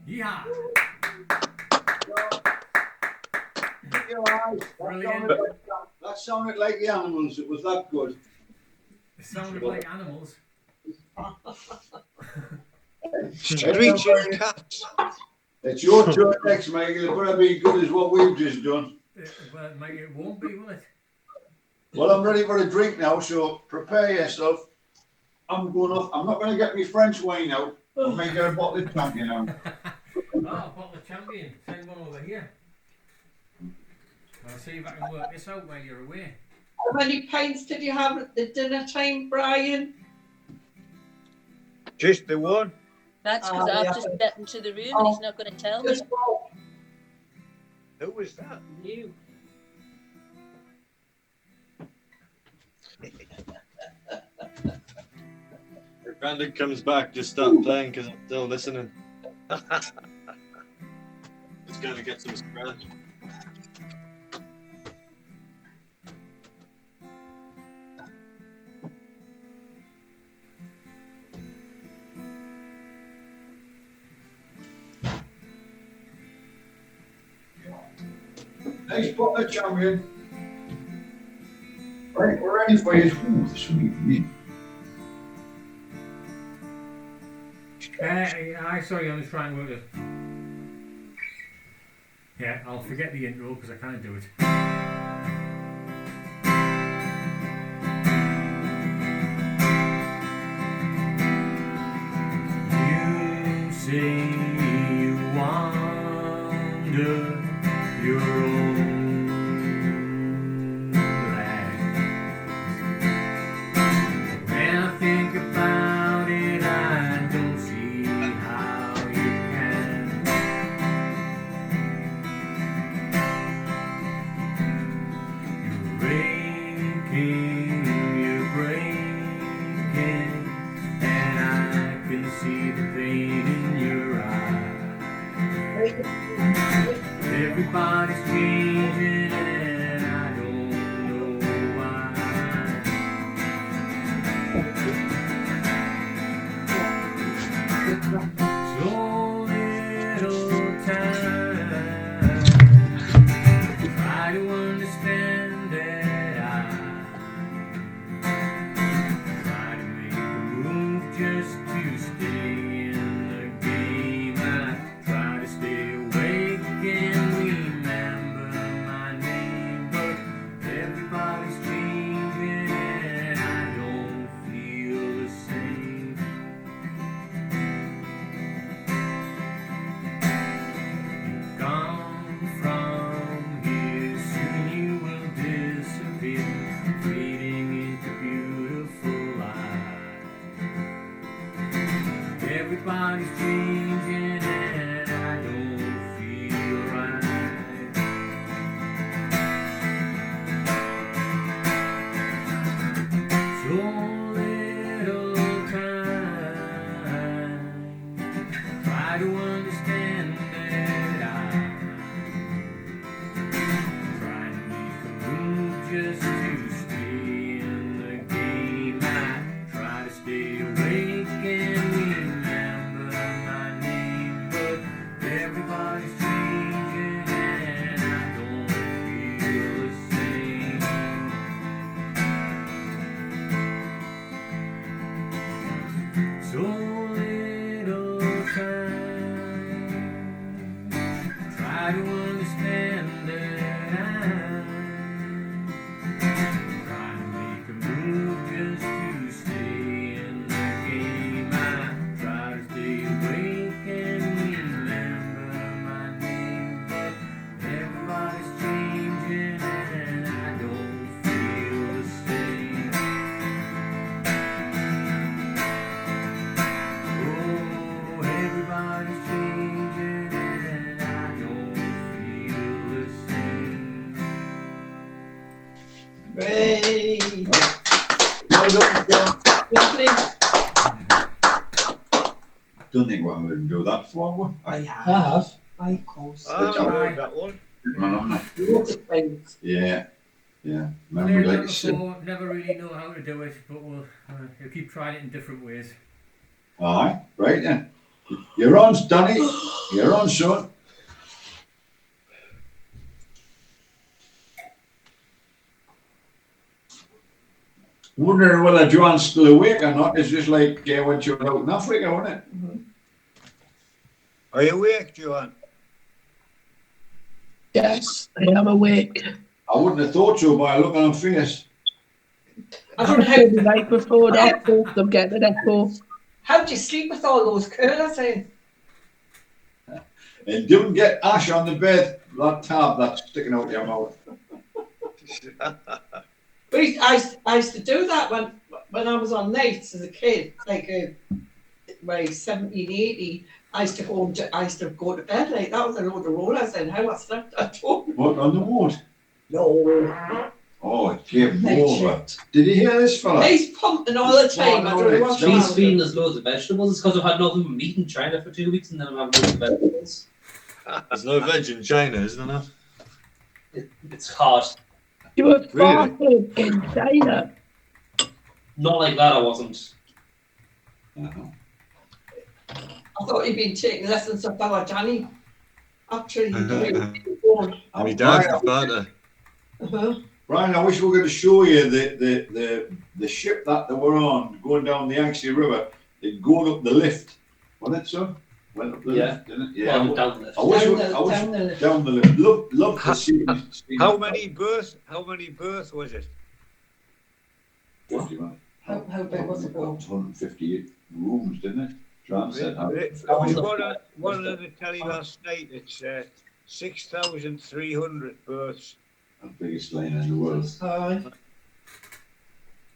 Yeah. Brilliant. That sounded like the Animals. It was that good. It sounded like animals. Screeching cats. It's your turn next, Michael. It better be good as what we've just done. Well, mate, it won't be, will it? Well, I'm ready for a drink now, so prepare yourself. I'm going off. I'm not going to get me French wine out. I'll make a bottle of champion out. Oh, a bottle of champion. Send one over here. I'll see if I can work this out while you're away. How many pints did you have at the dinner time, Brian? Just the one. That's because I've just stepped into the room and he's not going to tell me. Just one. Who was that? You. If Brandon comes back, just stop playing because I'm still listening. Just going to get some scratch. Nice butter, champion. Right, we're ready for you. Ooh, this will be for me. Sorry, I'm just trying to work this. Yeah, I'll forget the intro because I can't do it. You say you wander your own land. When I think about it, I don't see how you can. You're breaking, and I can see the pain in your eyes. Everybody's changing, and I don't know why. So little time, try to understand that I try to make a move just to stay in the game. I try to stay awake and remember my name, but everybody's changing and I don't feel the same. You're gone from here, soon you will disappear, fading into beautiful light. Everybody's changing and I don't feel right. So little time, try to understand that I'm trying to make a move just to stay in the game. I try to stay awake and remember my name, but everybody's changing and I don't feel the same. So little time, try to understand that I'm trying to make a move just to stay in the game. I try to stay awake and remember my name, but everybody's changing and I don't feel the same. Oh, everybody's changing and I don't feel the same. Great. Well done, John. Lovely. Don't think we're going to do that for one. I have. have. Of course. I heard that one. Lots of things. Yeah, yeah. I've Memory learned like that a sieve. before, never really know how to do it, but we'll keep trying it in different ways. Aye, right then. You're on, Danny. You're on, son. Wondering whether Joanne's still awake or not. It's just like when she was out in Africa, wasn't it? Are you awake, Joanne? Yes, I am awake. I wouldn't have thought so by looking on her face. I don't know how, The night before that, both them getting an echo. how do you sleep with all those curlers in? And don't get ash on the bed, that tab that's sticking out your mouth. I used to do that when I was on nights as a kid, like by 17, 18. I used to go to bed like that with a load of rollers in. How I slept at home. What, on the ward? No. Oh, it came over. Did you hear this fella? He's pumping all the time. I don't know what's wrong She's with feeding him. us loads of vegetables. It's because I've had nothing but meat in China for 2 weeks and then I'm having loads of vegetables. There's no veg in China, isn't there? It's hard. You were Really? farting in China. Not like that, I wasn't. I thought he'd been taking lessons of our Danny. Actually, he Lord. And my dad's the father. Uh-huh. Brian, I wish we could show you the ship that they were on going down the Yangtze River. They'd going up the lift. Wasn't it, son? Went up the Yeah. lift, didn't it? Yeah. Well, down the lift. I wish Down we- the- I wish down the lift. down the lift. Love to see. How many births was it? How big was the boat? 150 rooms, didn't it? John said. There was one on the telly last night. It's 6,300 births. The biggest lane in the world. Aye.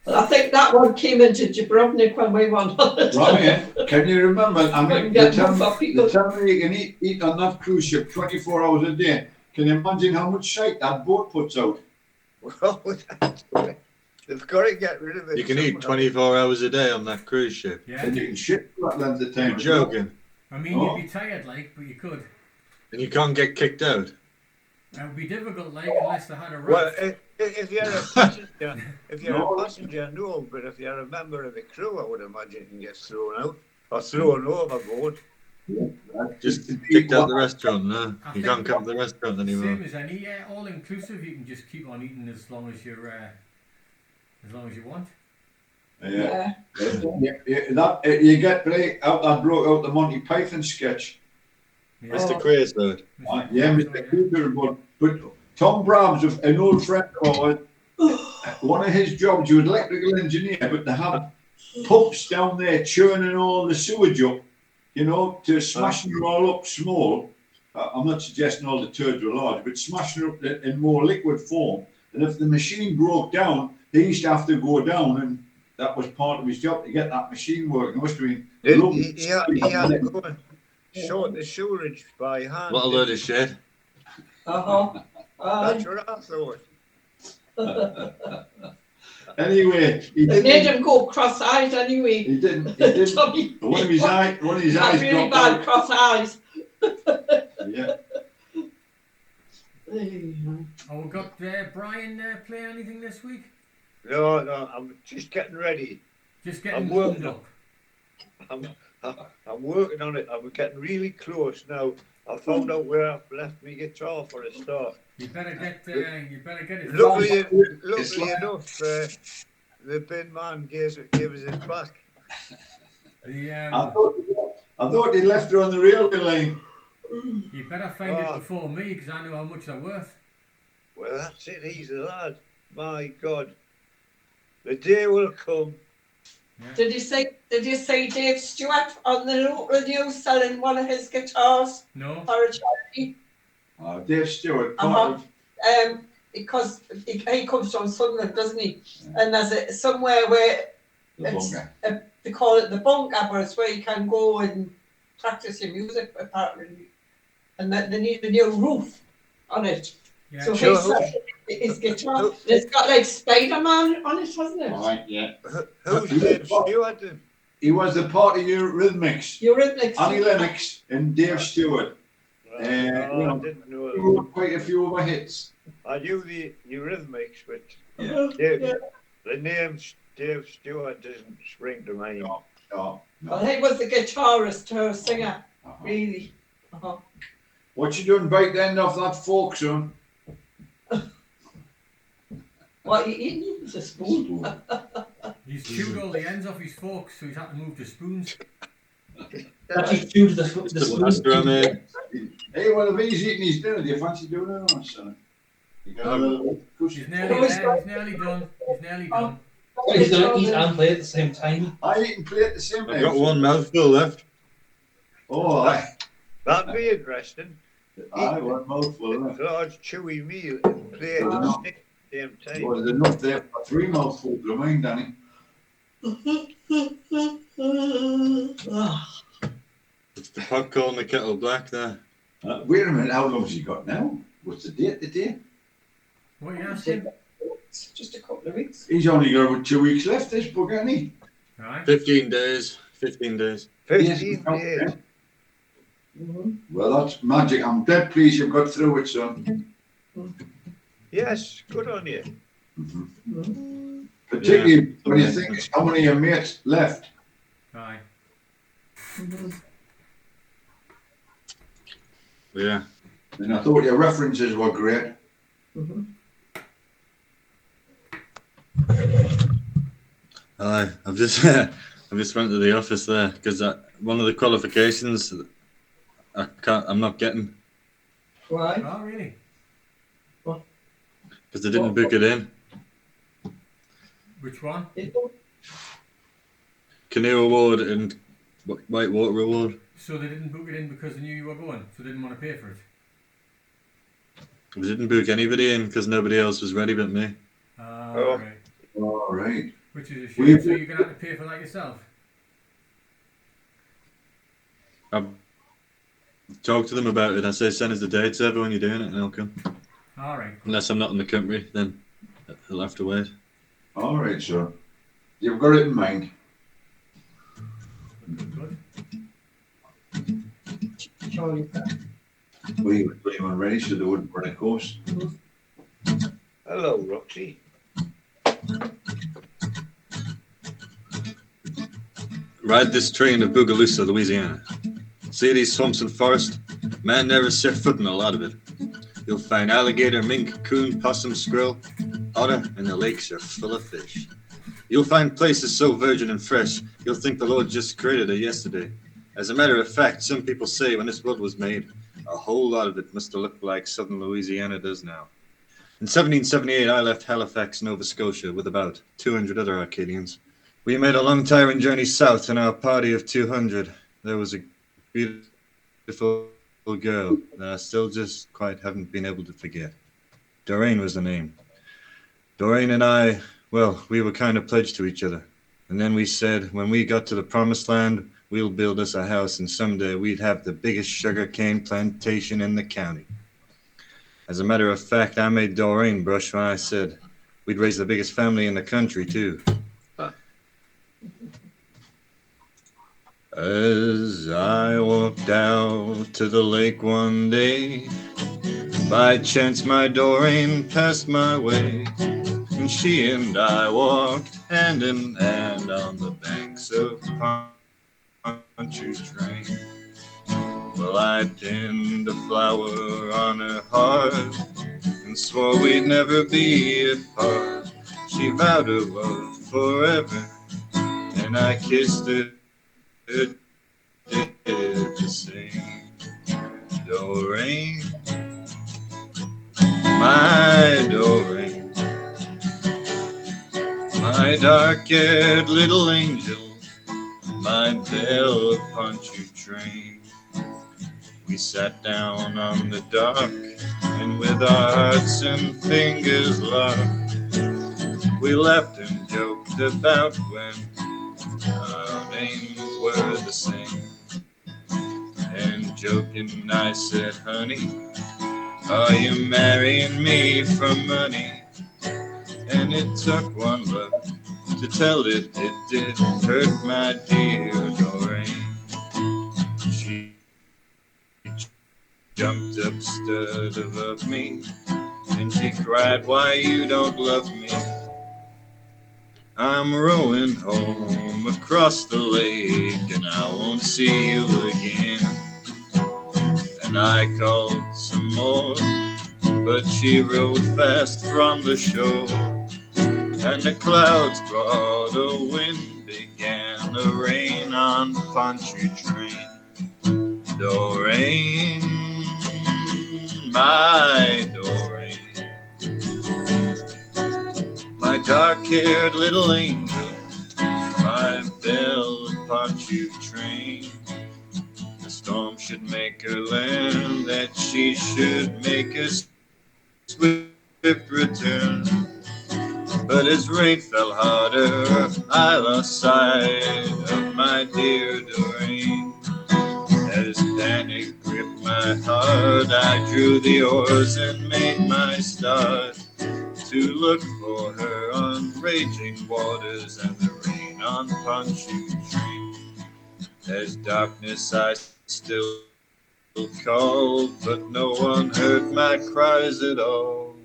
Well, I think that one came into Dubrovnik when we went on it. Brian, can you remember? I mean, Couldn't the get time, enough people. the time you can eat on that cruise ship 24 hours a day. Can you imagine how much shite that boat puts out? Well, they've got to get rid of it. You can eat somehow. 24 hours a day on that cruise ship. Yeah. And you can shit for that length of time. You're joking. I mean, Oh. you'd be tired, like, but you could. And you can't get kicked out. It would be difficult, like, unless they had a Well, raft. if you're a passenger, No. no. But if you're a member of the crew, I would imagine you can get thrown out or thrown overboard. Just kicked out the restaurant, no. You can't come to the restaurant anymore. Same as any, yeah, all inclusive. You can just keep on eating as long as you're, as long as you want. Yeah. You get break out that bloke out the Monty Python sketch. Yeah. Mr. Crazy. Yeah, Mr. Cooper, but Tom Brahms, an old friend of ours, one of his jobs, he was electrical engineer, but they had pumps down there churning all the sewage up, you know, to smashing it all up small. I'm not suggesting all the turds were large, but smashing it up in more liquid form. And if the machine broke down, he used to have to go down, and that was part of his job to get that machine working. It must have been He lovely. had to go and sort the sewerage by hand. What a load of shit. Uh-huh. That's Aye. what I thought. Anyway, he They made didn't. him go cross-eyed anyway. He didn't. He didn't. Tommy. One of his eyes Had really dropped bad out. cross eyes. Yeah. Oh, we got Brian play anything this week? No, I'm just getting ready. Just getting I'm warmed working. up. I'm working on it. I'm getting really close now. I found out where I've left my guitar for a start. You better get it. Luckily like- enough, the bin man gave us it back. The, I thought he left her on the railway line. you better find it Oh. before me, because I know how much they're worth. Well, that's it. He's a lad. My God, the day will come. Did you see Dave Stewart on the local news selling one of his guitars No? for a charity? Dave Stewart, Uh-huh. Because he comes from Sunderland, doesn't he? And there's somewhere where the bunker. they call it the bunker, but it's where you can go and practice your music apparently. And that they need a new roof on it. Yeah. So Sure. he sells his guitar. It's got like Spider-Man on it, hasn't it? Right, yeah. Who's Dave Stewart? Then? He was the part of Eurythmics. Eurythmics. Annie Lennox and Dave Stewart. I didn't know. He wrote quite a few of our hits. I knew the Eurythmics, but Yeah. the name Dave Stewart doesn't spring to mind. No, no. Well, he was the guitarist, her singer, really. Uh-huh. What you doing bite the end off that fork, son? What you eating? It's a spoon. He's chewed all the ends off his forks, so he's had to move to spoons. Actually, due to the That's what I mean. Hey, well, if he's eating his dinner, do you fancy doing it or son? You got a little push. He's nearly there. He's nearly done. He's nearly done. He's going to eat and play at the same time. I eat and play at the same time. I've got one mouthful left. Oh, That'd be interesting. I one mouthful. A large chewy meal and play at the same There time. was enough there for 3 mouthfuls of mine, Danny. It's the pot calling the kettle black there. Wait a minute, how long's he got now? What's the date today? What are you asking? Just a couple of weeks. He's only got about 2 weeks left, this book, hasn't he? Right. 15 days. 15 days. 15 days. Mm-hmm. Well, that's magic. I'm dead pleased you've got through it, son. Yes, good on you. Particularly when you think how many of your mates left. Aye. Yeah. And I thought your references were great. Mhm. Aye, I've just I've just went to the office there because one of the qualifications I'm not getting Why? Oh, really? because they didn't book it in. Which one? Canoe Award and Whitewater Award. So they didn't book it in because they knew you were going, so they didn't want to pay for it. We didn't book anybody in because nobody else was ready but me. Oh. Right. All right. Which is a shame. So you're going to have to pay for that yourself? I've talked to them about it. I say send us the dates over when you're doing it and I'll come. All right. Unless I'm not in the country, then I'll have to wait. All right, sir. You've got it in mind. Good. Charlie. We were ready, so they wouldn't run a course. Hello, Roxy. Ride this train to Bogalusa, Louisiana. See these swamps and forest? Man never set foot in a lot of it. You'll find alligator, mink, coon, possum, squirrel, otter, and the lakes are full of fish. You'll find places so virgin and fresh, you'll think the Lord just created it yesterday. As a matter of fact, some people say when this world was made, a whole lot of it must have looked like southern Louisiana does now. In 1778, I left Halifax, Nova Scotia, with about 200 other Arcadians. We made a long tiring journey south in our party of 200. There was a beautiful girl that I still just quite haven't been able to forget. Doreen was the name. Doreen and I, well, we were kind of pledged to each other. And then we said, when we got to the promised land, we'll build us a house and someday we'd have the biggest sugarcane plantation in the county. As a matter of fact, I made Doreen blush when I said we'd raise the biggest family in the country, too. As I walked out to the lake one day, by chance my Doreen passed my way, and she and I walked hand in hand on the banks of Pontchartrain Train. Well, I pinned a flower on her heart and swore we'd never be apart. She vowed her love forever, and I kissed her. Did to sing Doreen, my Doreen, my dark-haired little angel, my belle of Pontchartrain. We sat down on the dock, and with our hearts and fingers locked, we laughed and joked about when our names were the same. And joking I said, honey, are you marrying me for money? And it took one look to tell it did hurt my dear Doreen. She jumped up, stood above me, and she cried, why you don't love me? I'm rowing home across the lake, and I won't see you again. And I called some more, but she rowed fast from the shore, and the clouds brought a wind, began to rain on Pontchartrain. Doreen, my Doreen, my dark-haired little angel, my belle of Pontchartrain. The storm should make her land, that she should make a swift return. But as rain fell harder, I lost sight of my dear Doreen. As panic gripped my heart, I drew the oars and made my start to look for her on raging waters and the rain on Pontchartrain. As darkness I still called, but no one heard my cries at all.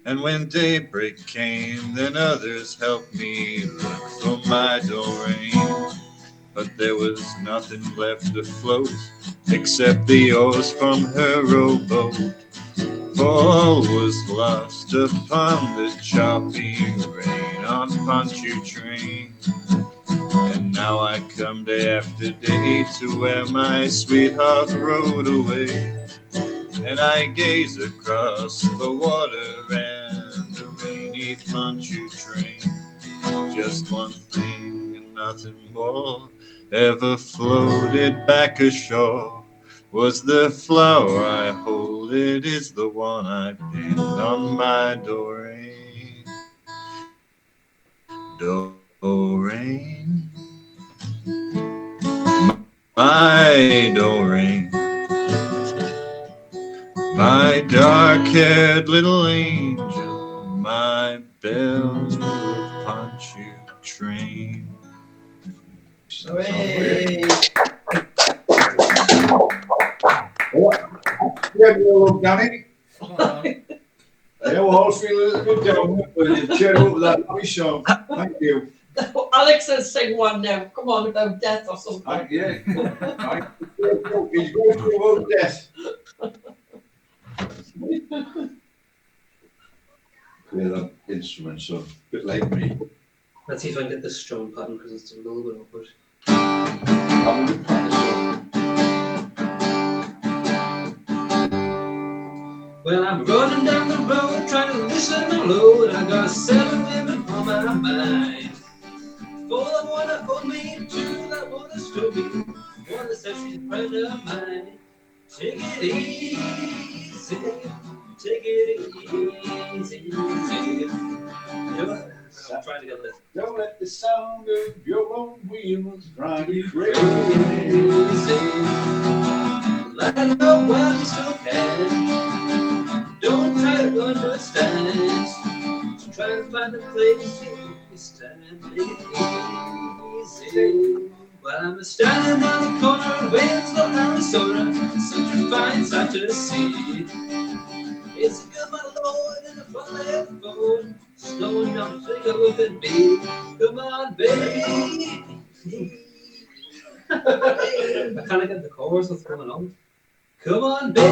And when daybreak came, then others helped me look for my Doreen. but there was nothing left afloat except the oars from her rowboat. For all was lost upon the choppy rain on Pontchartrain. And now I come day after day to where my sweetheart rode away. And I gaze across the water and the rainy Pontchartrain. Just one thing and nothing more ever floated back ashore. Was the flower I hold, it is the one I pinned on my Doreen. Doreen, my Doreen, my dark-haired little angel, my belle of Pontchartrain. Hey. Yeah, well, Danny. Spot on. I all feel a little bit down when you cheer over that nice song. Thank you. Alex says sing one now. Come on, about death or something. Yeah. He's going through about death. Play that instrument, so a bit like me. Let's see if I can get this strum pattern because it's a little bit awkward. I'm going to practice. Well, I'm running down the road trying to listen and load. I got 7 women on my mind. 4 that wanna hold me, 2 that wanna stroke me, 1 that says she's a friend of mine. Take it easy, take it easy. I'm trying to get this. Don't let the sound of your own wheels drive you crazy. Let it know while you still can. Don't try to understand. So try to find a place you stand. Make it easy. While I'm standing on the corner of Winslow, Arizona, such a fine sight to see. It's a good, my lord, and a fun left boat. Slowing down to think of what it be. Come on, baby. I kind of get the chorus that's going on. Come on, baby,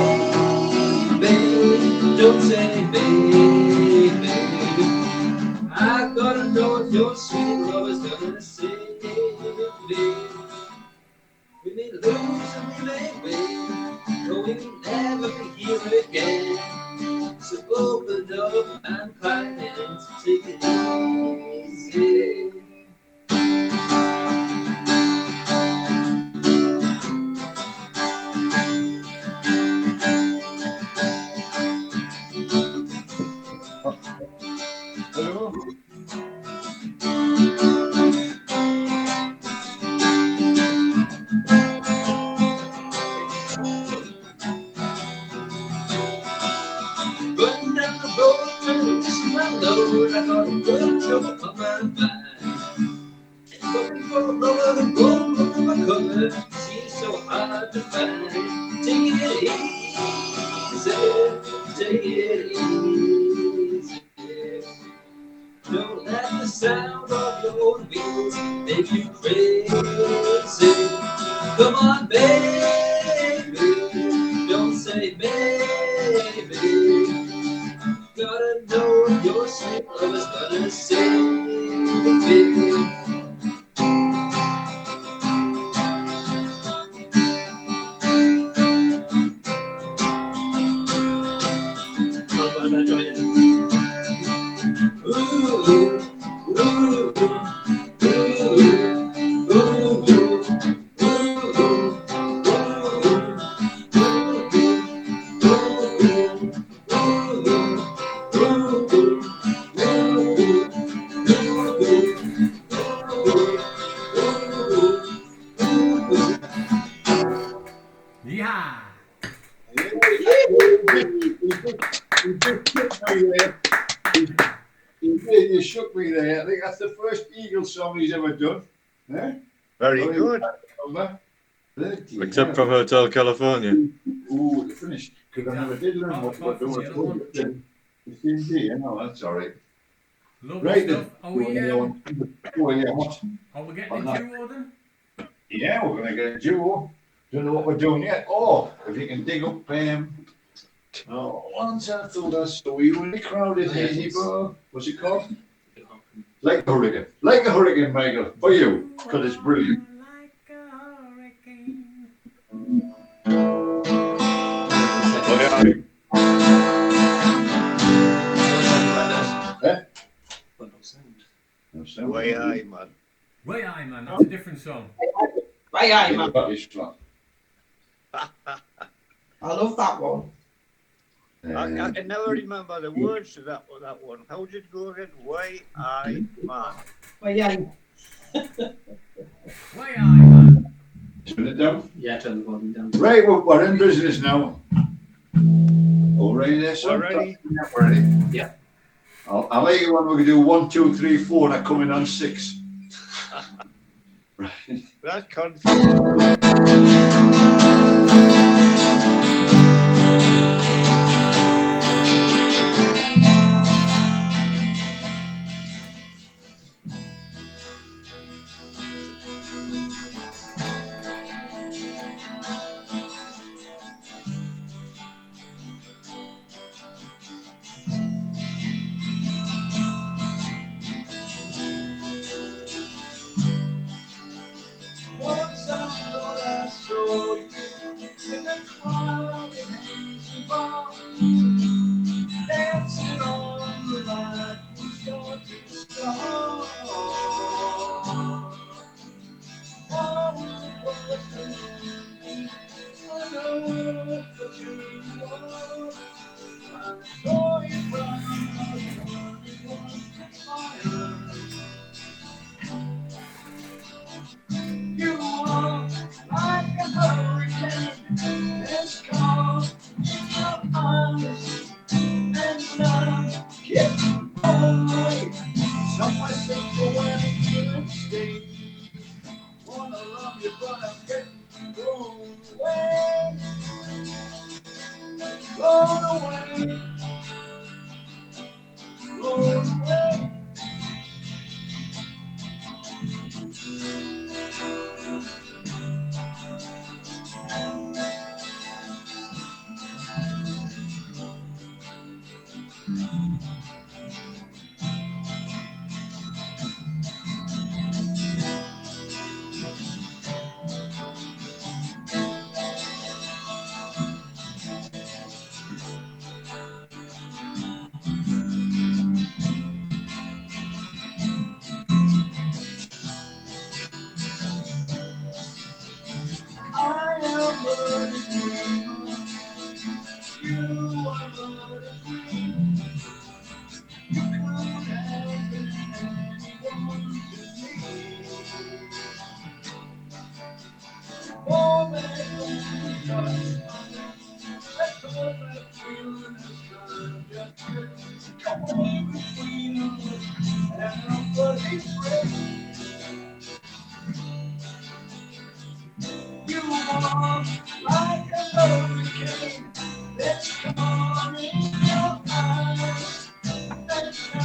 don't say baby. I gotta know what your sweet love is gonna say. We may lose and we may win, but we will never be here again. So open up and climb in to take it easy. Hello? Running down the road, trying to listen my load. I got a good trouble on my mind. Looking for a brother to go over my color. Seems so hard to find. Take it easy, take it easy. Don't let the sound of your wheels make you crazy. Come on, baby, don't say baby. Gotta know what your sweet love is gonna say, baby. Yeah. You shook me there. I think that's the first Eagles song he's ever done. Eh? Very good. Except from Hotel California. Ooh, the finish. Because I never did learn what Oh, they were called. It's in D, you know, that's all right. Lovely Right stuff. then. Oh, yeah, what? Are we getting Oh, into no. order? Yeah, we're gonna get a duo. Don't know what we're doing yet. Oh, if you can dig up once I thought I saw you in the crowded hazy bar. What's it called? Like a hurricane. Like a hurricane, Michael. For you, because it's brilliant. Like a hurricane. No sound. Way high, man. Way I, man. That's a different song. Right, aye, man. That is flat. I love that one. I can never remember the words to that one. How did it go again? Way I, man. Right, aye. Way I, man. Turn it down. Yeah, turn the volume down. Right, we're in business now. All ready there, son? We're ready. Yeah, we're ready. Yeah. I'll let you when we can do 1, 2, 3, 4, and I come in on 6. Right. That's confusing. Once I thought I saw you in the crowded hazy bar, dancing on the light was going to start. Oh, what an ending, what a dream was. I saw you from fire. You are like a hurricane that's calm in your eyes, and I kept away. Somewhere safe away to stay. Wanna love you, but I'm getting blown away. Blown away. Blown away. I am but a dreamer. You are but a dream. You could have been anyone to me. Oh, man, I thought that feeling is just come away between us, and nobody free. You are like a hurricane that's coming in your eyes, and I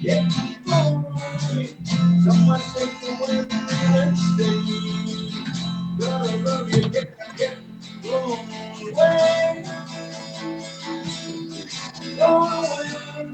get blown away. Someone take the wind and stay. Gotta love you, get blown away. Blown away.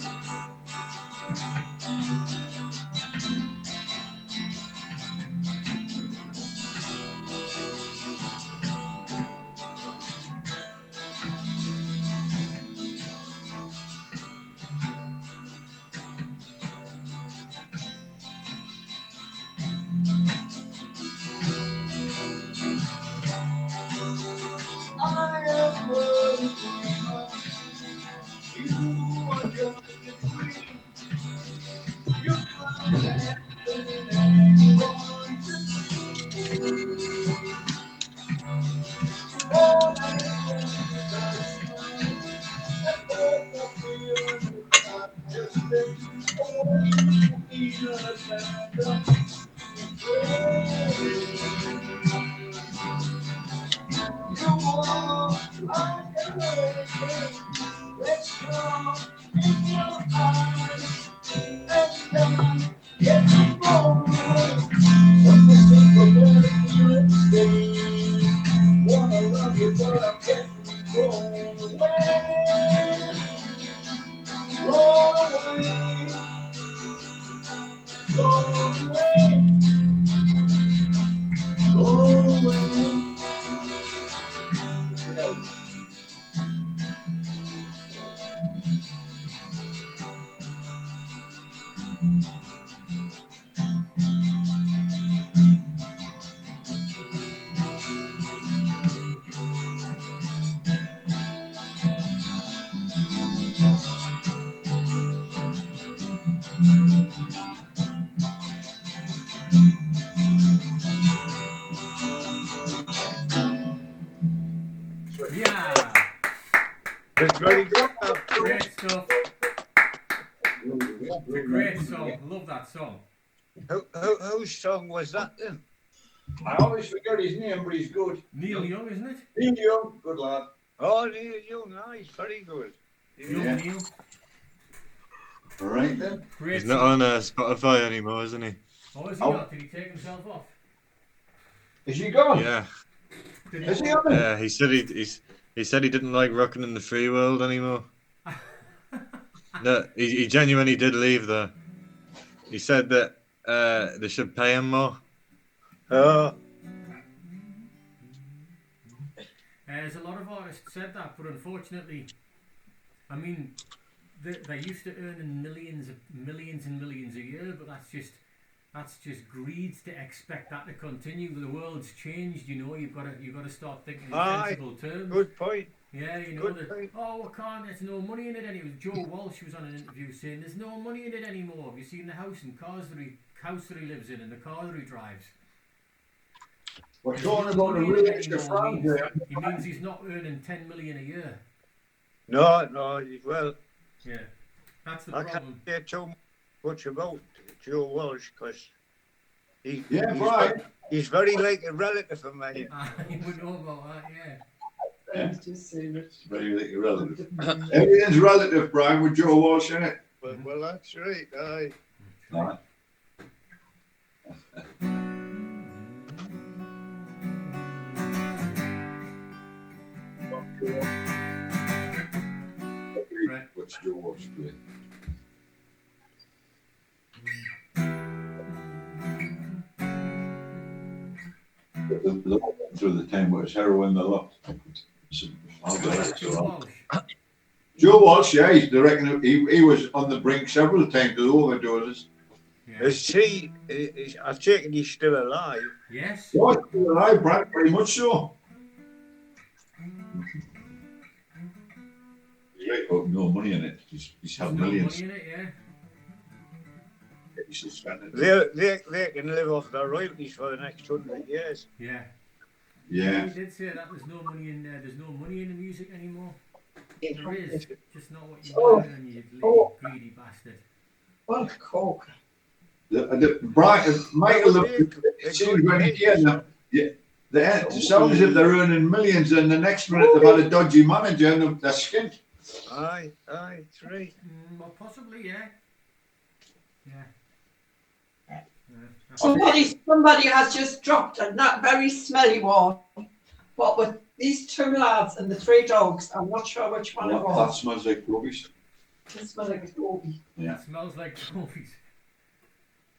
I am but a dreamer. You are just a dream. You could have been anyone to me. Oh, I thought the feeling was just you are like a hurricane. Let's come in your eyes, and get blown away. What was the Yeah. It's very good. Great stuff. It's a great song. Love that song. Whose song was that then? I always forget his name, but he's good. Neil Young, isn't it? Neil Young, good lad. Oh, Neil Young, nice, very good. Young Yeah. Neil. All right then. Great He's not song. on Spotify anymore, isn't he? Oh, is he Oh. not? Did he take himself off? Is he gone? Yeah. Did Is he on it? Yeah, he said he said he didn't like rocking in the free world anymore. No, he genuinely did leave though. He said that they should pay him more. There's a lot of artists said that, but unfortunately, I mean, they used to earn in millions and millions a year, but that's just greed to expect that to continue. The world's changed, you know. You've got to start thinking in sensible terms. Good point. Yeah, you know Good that. point. Oh, we can't. There's no money in it anymore. Joe Walsh was on an interview saying there's no money in it anymore. Have you seen the house and house that he lives in and the car that he drives? We're There's talking no about the money in it race to anymore. France here. He means he's not earning 10 million a year. No, well, Yeah, that's the I problem. can't say too much about Joe Walsh because he's very like a relative of mine. You would know about that, yeah. Yeah. Just saying it. Very like a relative. Everything's relative, Brian, with Joe Walsh in it. Well, that's right. Aye. Right. Right. What's Joe Walsh play? The through the time was heroin a lot. Joe Walsh. Joe Walsh, yeah, I reckon he was on the brink several times with overdoses. Yeah. Is he? I've taken he's still alive. Yes. Oh, he's still alive, Brad, very much so. He's right about no money in it. He's There's had no millions. money in it, yeah. He's still spending it. They can live off their royalties for the next 100 years. Yeah. Yeah. He did say that there's no money in there. There's no money in the music anymore. There is. Just not what you earn, you little greedy bastard. What a coke. Michael, it seems when you hear them, it sounds as if they're earning millions, and the next minute they've had a dodgy manager and they're skint. Aye, it's right. Well, possibly, yeah. Yeah. Somebody has just dropped a not very smelly one. What with these two lads and the three dogs, I'm not sure which one it That was. smells like rubbish. It smells like a goby. Yeah. It smells like trophies.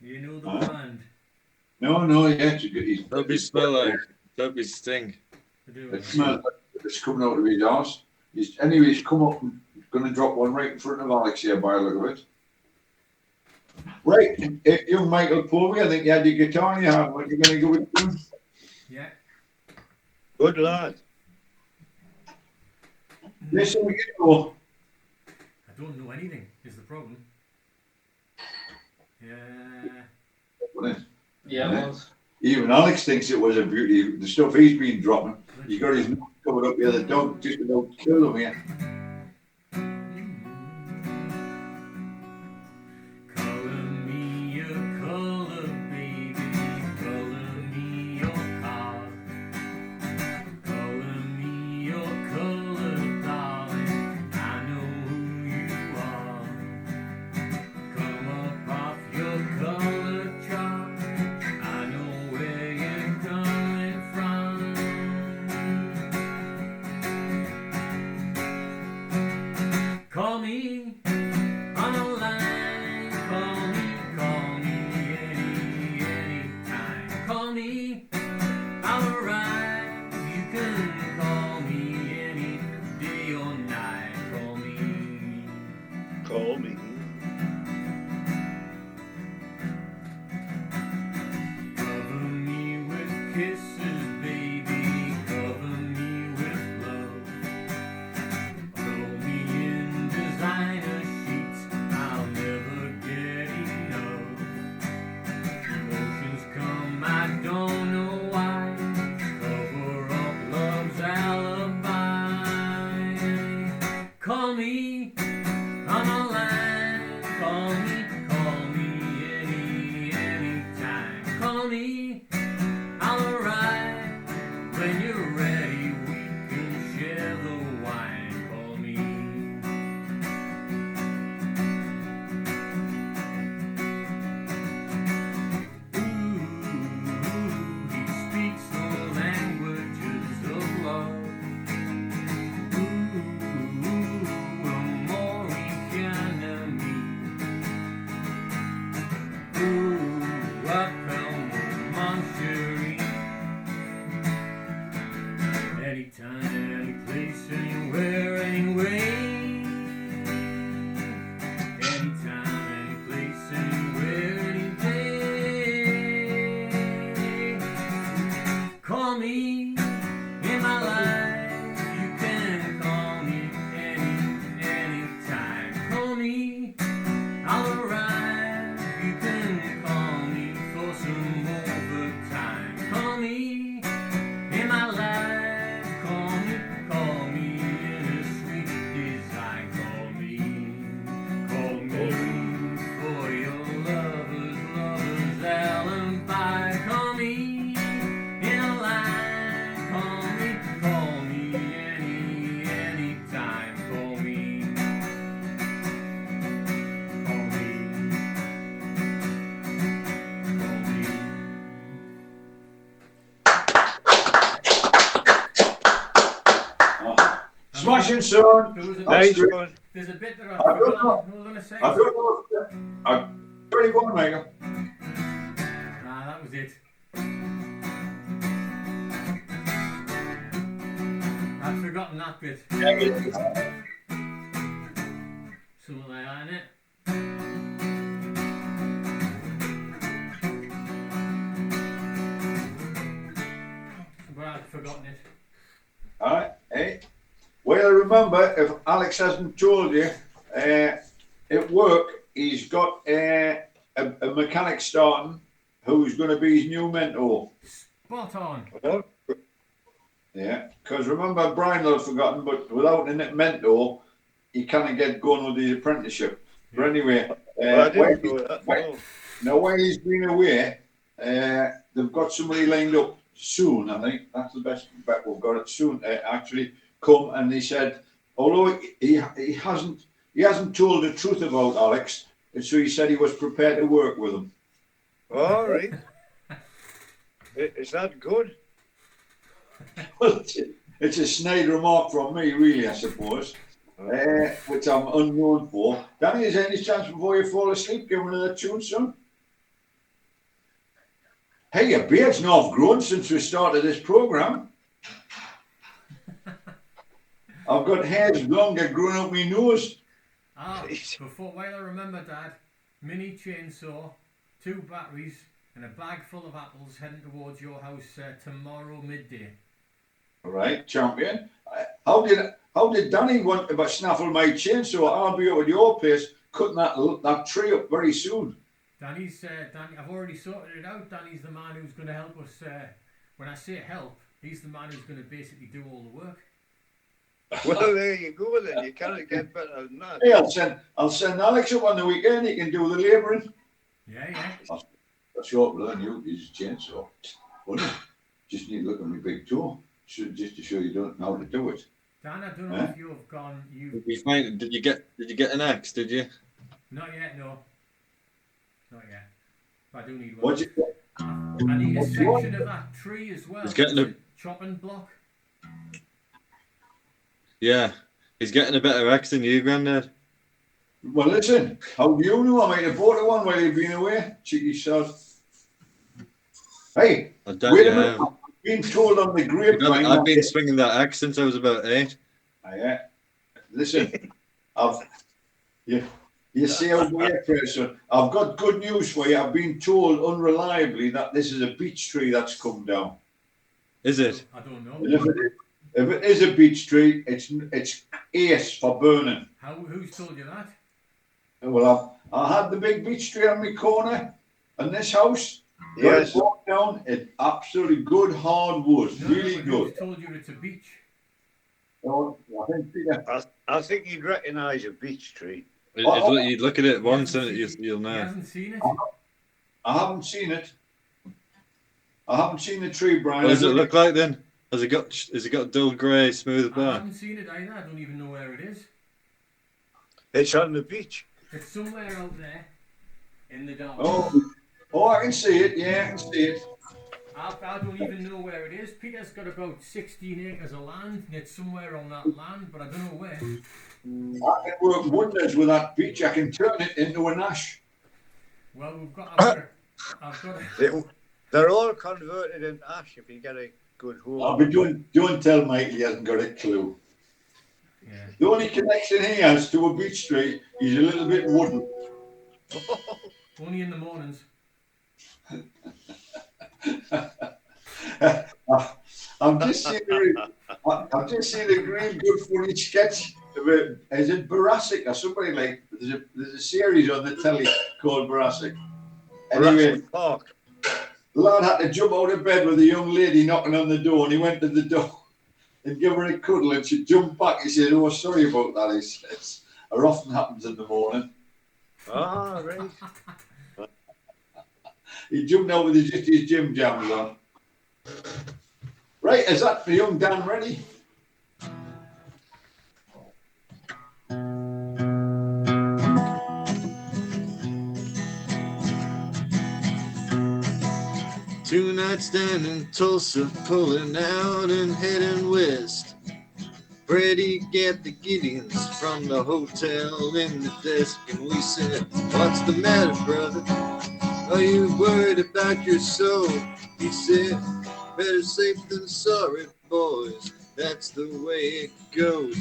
You know the Huh? brand. No, yeah, he's Don't be smell like, don't be stink. To do It it. smells like it's coming out of his arse. He's come up and going to drop one right in front of Alex here by the look of it. Right, young Michael Povey, I think you had your guitar in your hand. What are you going to go with him? Yeah. Good lad. Listen, we go. I don't know anything, is the problem. Yeah. Yeah, it was. Even Alex thinks it was a beauty. The stuff he's been dropping, he's got his nose covered up here. The dog just about killed him here. Color me your color, baby. Color me your car. Color me your color, darling. I know who you are. Come up off your color chart. I know where you're coming from. anytime. Call me, I'll arrive. When you're ready, we can share the wine. Call me. Ooh, he speaks the languages of love. Ooh, amor y enemy. Ooh, appelle mon chéri. Anytime, any place, anywhere, anyway. Anytime, any place, anywhere, any day. Call me in my life. You can call me anytime. Call me, I'll arrive. You can call me for some overtime. Call me in my life. Call me in a sweet design. Call me for your lover's alibi. Call me in a line. Call me anytime. Call me. Smashing, son. Nice one. There's a bit that I I don't know. forgot. Hold on a second. I don't know if I'm pretty good, Michael. Nah, that was it. I'd forgotten that bit. Something like that, innit? But I'd forgotten it. Alright, hey. Well, remember, if Alex hasn't told you, at work, he's got a mechanic starting who's going to be his new mentor. Spot on. Yeah, because remember, Brian will have forgotten, but without a mentor, he can't get going with his apprenticeship. But anyway, Well, I didn't know that. No. now while he's been away, they've got somebody lined up soon. I think that's the best bet we've got it soon. Actually, come and he said, although he hasn't told the truth about Alex, and so he said he was prepared to work with him. All right. Is that good? Well, it's a snide remark from me, really, I suppose, which I'm unknown for. Danny, is there any chance before you fall asleep, give me another tune, son? Hey, your beard's not grown since we started this program. I've got hairs longer growing up my nose. Ah, before, while I remember, Dad, mini chainsaw, 2 batteries, and a bag full of apples heading towards your house tomorrow midday. All right, champion. How did Danny want to snaffle my chainsaw? I'll be up at your place cutting that tree up very soon. Danny, I've already sorted it out. Danny's the man who's going to help us. When I say help, he's the man who's going to basically do all the work. Well, there you go then. You can't get better than that. Hey, I'll send Alex up on the weekend. He can do the labouring. Yeah. That's short learn you use a chainsaw. Well, just need to look at my big toe. Just to show you don't know how to do it. Dan, I don't know if you've gone. Did you get an axe? Did you? Not yet, no. Not yet. But I do need one. What'd you get? I need a section of that tree as well. He's getting a chopping block. Yeah, he's getting a better axe than you, Grandad. Well, listen, how do you know? I might have bought one while you've been away. Cheeky sod. Hey, I don't wait a know. minute. I've been told on the grapevine. I've been swinging that axe since I was about 8. Yeah. Listen, you see how weird person. I've got good news for you. I've been told unreliably that this is a beech tree that's come down. Is it? I don't know. And if it is a beech tree, it's ace for burning. Who's told you that? Well, I had the big beech tree on my corner in this house. Yes. Got it walked down. It's absolutely good hard wood. No, Really but good. Who's told you it's a beach? So, I think, I think you'd recognise a beech tree. You'd look at it once and you'll He know. hasn't seen it. I haven't seen it. I haven't seen the tree, Brian. What does it look like then? Has it got dull grey, smooth I bar? haven't seen it either. I don't even know where it is. It's on the beach. It's somewhere out there in the dark. Oh, I can see it. Yeah, I can see it. I don't even know where it is. Peter's got about 16 acres of land, and it's somewhere on that land, but I don't know where. I can work wonders with that beach. I can turn it into an ash. Well, I've got a They're all converted into ash if you get a good hole. I'll be don't tell Mike he hasn't got a clue. yeah. The only connection he has to a beech tree is a little bit wooden. Only in the mornings. I've just seen a really good funny sketch of it. Is it Barasic or somebody like? There's a series on the telly called Barasic. Anyway, Jurassic Park. the lad had to jump out of bed with a young lady knocking on the door, and he went to the door and gave her a cuddle, and she jumped back. He said, "Oh, sorry about that." He says, "It often happens in the morning." Ah, right. He jumped out with just his gym jams on. Right, is that for young Dan ready? Two nights down in Tulsa, pulling out and heading west. Freddie get the Gideons from the hotel in the desk, and we said, "What's the matter, brother? Are you worried about your soul?" He said, "Better safe than sorry, boys. That's the way it goes."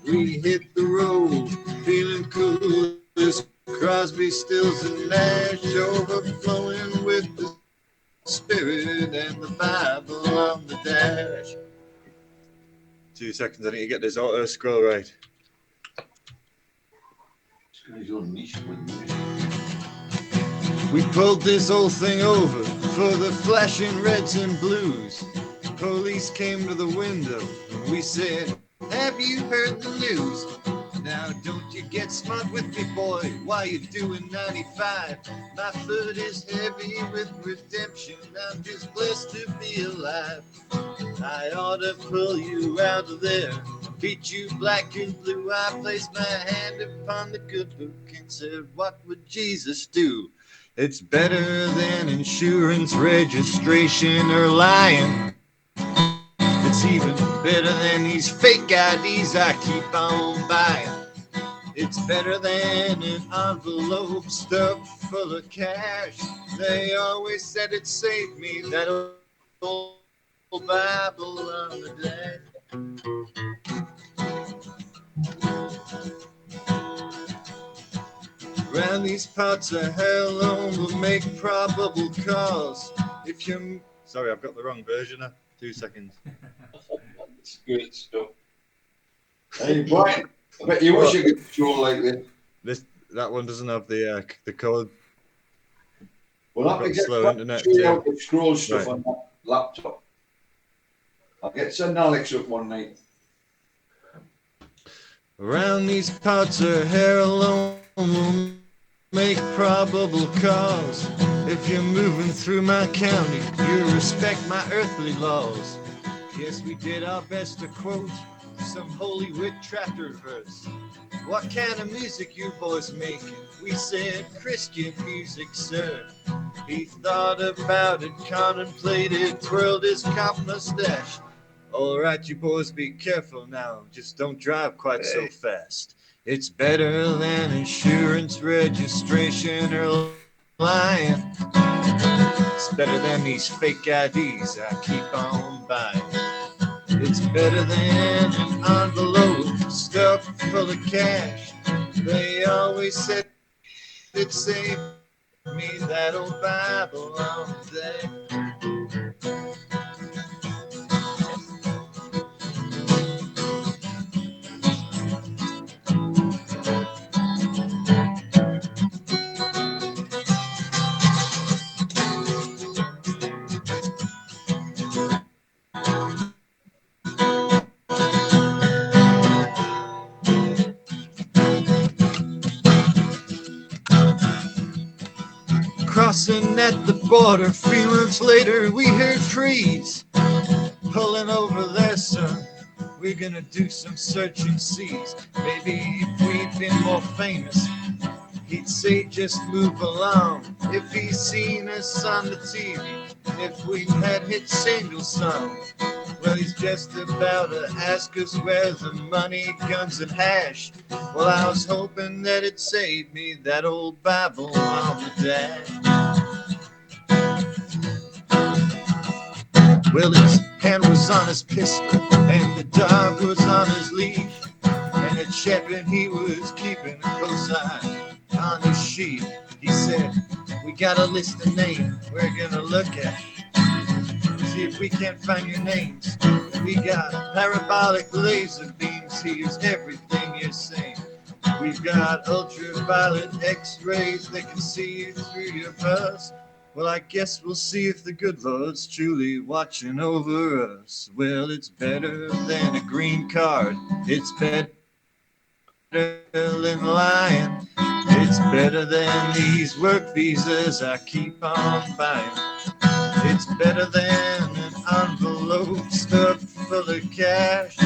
We hit the road, feeling cool as Crosby, Stills, and Nash, overflowing with the Spirit and the Bible on the dash. 2 seconds, I need to get this auto scroll right. We pulled this old thing over for the flashing reds and blues. Police came to the window and we said, "Have you heard the news?" Now don't you get smart with me, boy, while you're doing 95. My foot is heavy with redemption, I'm just blessed to be alive. I ought to pull you out of there, beat you black and blue. I placed my hand upon the good book and said, "What would Jesus do?" It's better than insurance, registration, or lying. It's even better than these fake IDs I keep on buying. It's better than an envelope stuffed full of cash. They always said it saved me, that old Bible on the dash. Round these parts of hell on will make probable cause. If you... Sorry, I've got the wrong version now. 2 seconds. It's good stuff. Hey, Brian, I bet you wish you could draw like this. That one doesn't have the code. We'll have to get slow internet out the scroll stuff Right. on that laptop. I'll get St. Alex up one night. Around these parts her hair alone will make probable cause. If you're moving through my county, you respect my earthly laws. Yes, we did our best to quote some Holy Writ chapter verse. What kind of music you boys making? We said Christian music, sir. He thought about it, contemplated, twirled his cop mustache. All right, you boys, be careful now. Just don't drive quite so fast. It's better than insurance, registration, or lying. It's better than these fake IDs I keep on buying. It's better than an envelope stuffed full of cash. They always said it saved me, that old Bible on the day. crossing at the border. 3 months later, we heard trees pulling over there, son. We're gonna do some searching seas. Maybe if we'd been more famous, he'd say just move along. If he's seen us on the TV, if we had hit singles song, well, he's just about to ask us where's the money, guns, and hash. Well, I was hoping that it'd save me that old Bible on the dash. Well, his hand was on his pistol, and the dog was on his leash, and a shepherd, he was keeping a close eye on his sheep. He said, we got a list of names we're gonna look at, see if we can't find your names. We got parabolic laser beams, here's everything you're saying. We've got ultraviolet x-rays that can see through your pulse. Well, I guess we'll see if the good Lord's truly watching over us. Well, it's better than a green card. It's better than lying. It's better than these work visas I keep on buying. It's better than an envelope stuffed full of cash.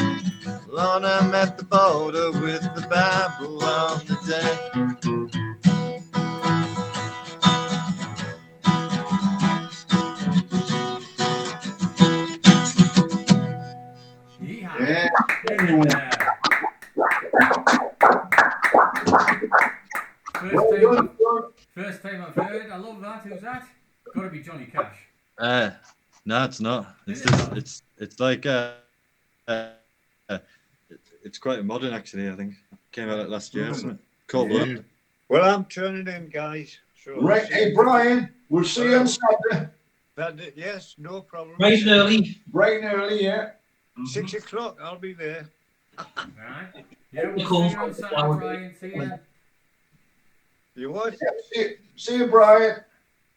Lord, I'm at the border with the Bible on the dash. Yeehaw. Yeah. Yeah. First time I've heard. I love that. Who's that? Got to be Johnny Cash. No, it's not. It's Is it just, not? it's like it's quite modern actually. I think came out last year. Or something. Called Yeah. London. Well, I'm turning in, guys. So Right, hey Brian, we'll see you on Saturday. Yes, no problem. Bright and early. Bright and early, yeah. 6 o'clock, I'll be there. Right. Yeah, we'll Cool. see you on Saturday, Brian. See you. You what? Yeah, see you, Brian.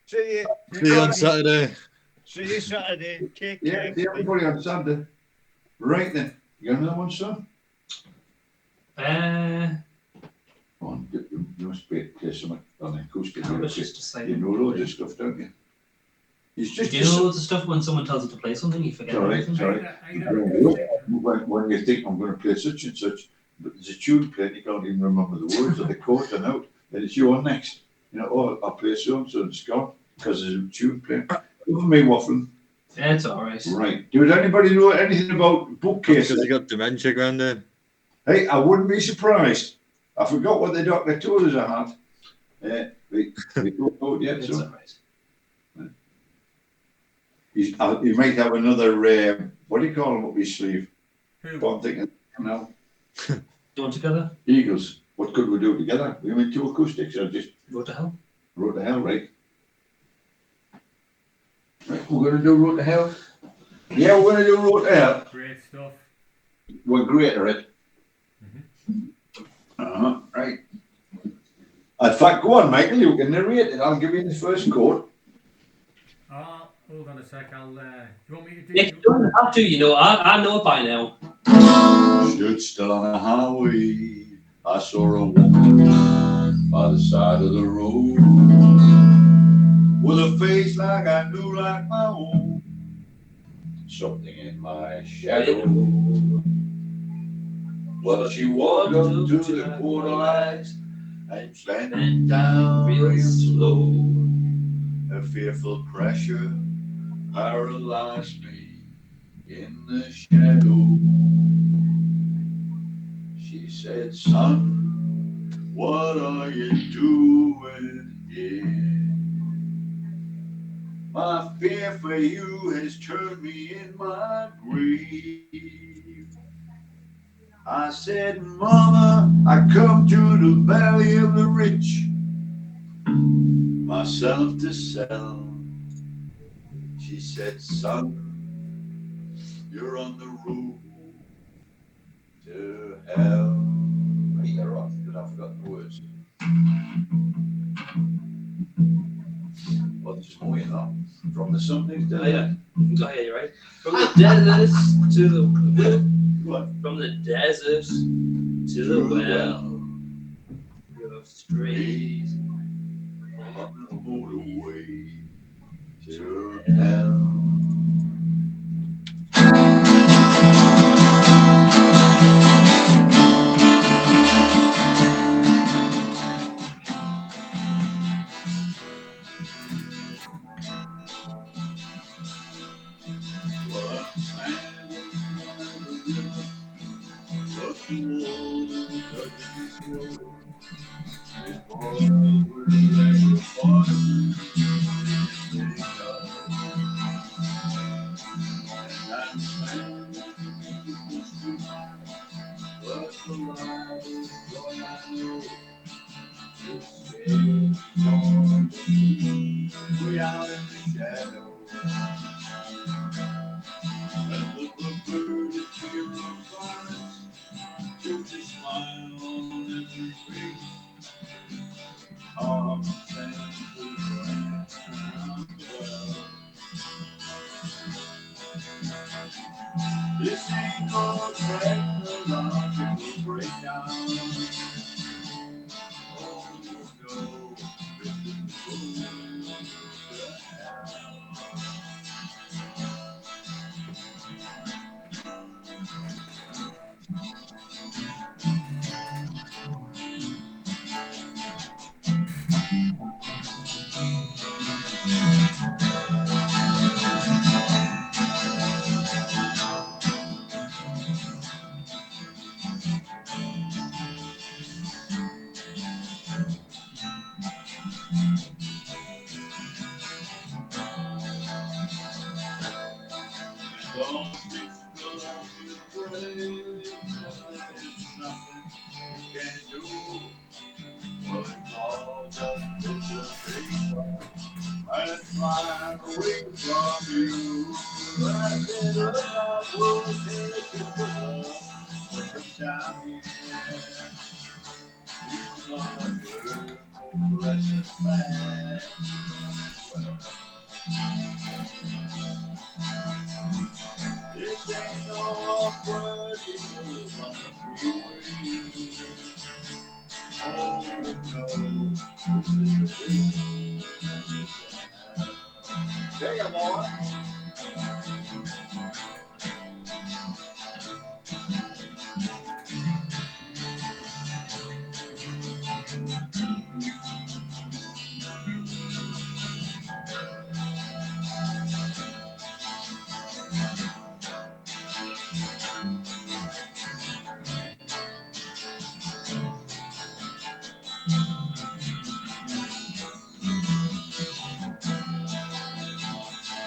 See you. See you on Saturday. See you Saturday. Take Yeah, care. see everybody on Saturday. Right then, you got another one, son? Come on, you must play something on the acoustic. I was just to say. You know loads of stuff, don't you? It's just Do you know loads of stuff when someone tells you to play something, you forget Sorry, everything? sorry. When you think I'm going to play such and such, but there's a tune playing, you can't even remember the words or the chords are out. Then it's your next. You know, oh, I'll play so and so and it's gone because there's a tune playing. Over me waffling. Yeah, it's alright. Right. Does anybody know anything about Because bookcases? you got dementia, Grandad. Hey, I wouldn't be surprised. I forgot what the doctor told us I had. We don't know it yet, It's so alright. he might have another, what do you call them up his sleeve? Who? But I'm thinking now, You want together? Eagles. What could we do together? We went to acoustics or just Go to hell. Road to Hell, right? Right, we're going to do Road to Hell. Yeah, we're going to do Road to Hell. Great stuff. We're great at it. Right. In fact, go on, Michael, you can narrate it. I'll give you the first chord. Oh, hold on a sec. I'll. You want me to do? Yeah, you don't have to, you know. I know it by now. Stood still on a highway. I saw a woman by the side of the road with a face like I knew like my own. Something in my shadow. Well, she walked up to the quarter lights and bent down real slow. A fearful pressure paralyzed me in the shadow. She said, son, what are you doing here? My fear for you has turned me in my grave. I said, Mama, I come to the valley of the rich, myself to sell. She said, son, you're on the road to hell. Right, you're off, because I've forgotten the words. Well, there's more, you know, from the something to Oh, yeah. Oh, yeah, you're right. From the deserts to the what? from the desert to the well. You're straight On the motorway. This ain't no technological breakdown. Oh no, this is going to hell. Don't be so afraid, there's nothing you can do. Well, it's all just picture paper, and it's flying away from you. When I said I will take it with us down here. You must learn more precious man. This ain't no awkward, it's on the freeway. Oh no, this is the day I'm on.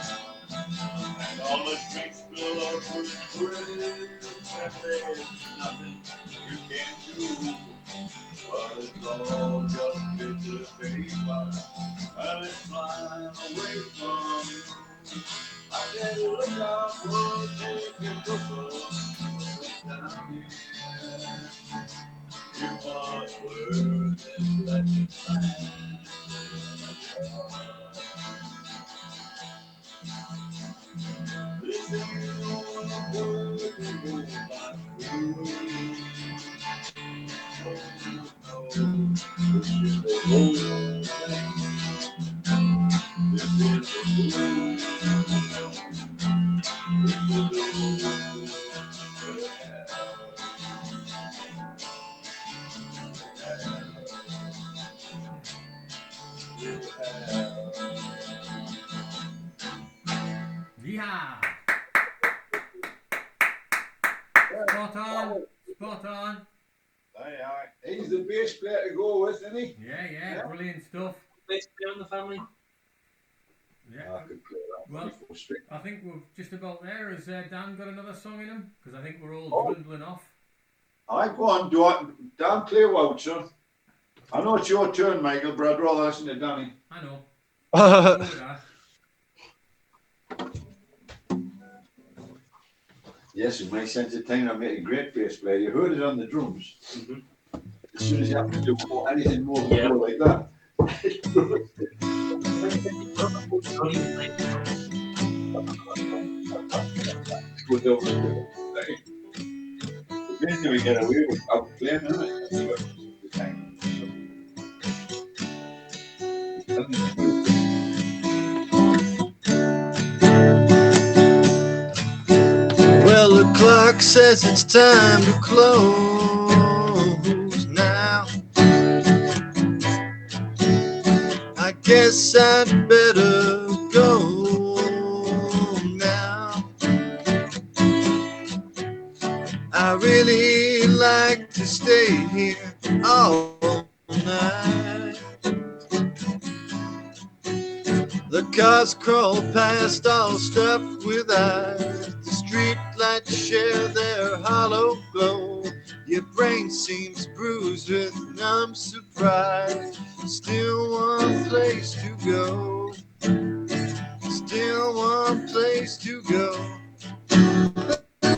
And all the streets fill up with graves, and there's nothing you can do. But it's all just picture paper, and it's flying away from you. I said, look out, we'll take it down here. You must learn this lesson fast. This ain't no word you go by free. Oh no, this is the whole thing. This is the blues. This is the blues. Yeah. Spot on. Spot on. Aye, aye. He's the bass player to go with, isn't he? Yeah, brilliant stuff. Bass player in the family. Yeah. I could play that. Well, Before straight. I think we're just about there. Has Dan got another song in him? Because I think we're all Oh. dwindling off. Aye, go on, do it. Dan, play out, son. I know it's your turn, Michael, but I'd rather listen to Danny. I know. Go with that. Yes, in my sense of time, I'm a great bass player. You heard it on the drums. As soon as you have to do anything more than Yeah. go like that. Goes over the thing. Then we get away with out playing, isn't it? That's what the time. Well, the clock says it's time to close now. I guess I'd better go now. I really like to stay here all night. The cars crawl past all stuffed with eyes. The street lights share their hollow glow. Your brain seems bruised with numb surprise. Still one place to go. Still one place to go.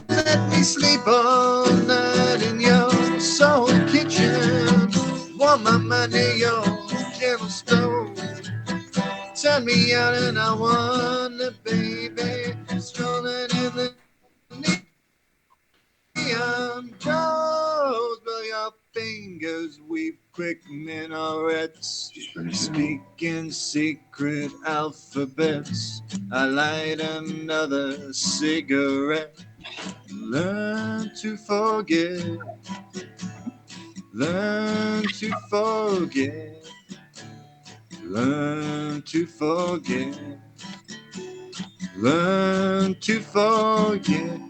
Let me sleep all night in your soul kitchen. Warm my mind near your gentle stove. Turn me out and I wonder, baby, strolling in the windows weave quick minarets, She's finished. speaking secret alphabets. I light another cigarette. Learn to forget. Learn to forget. Learn to forget. Learn to forget.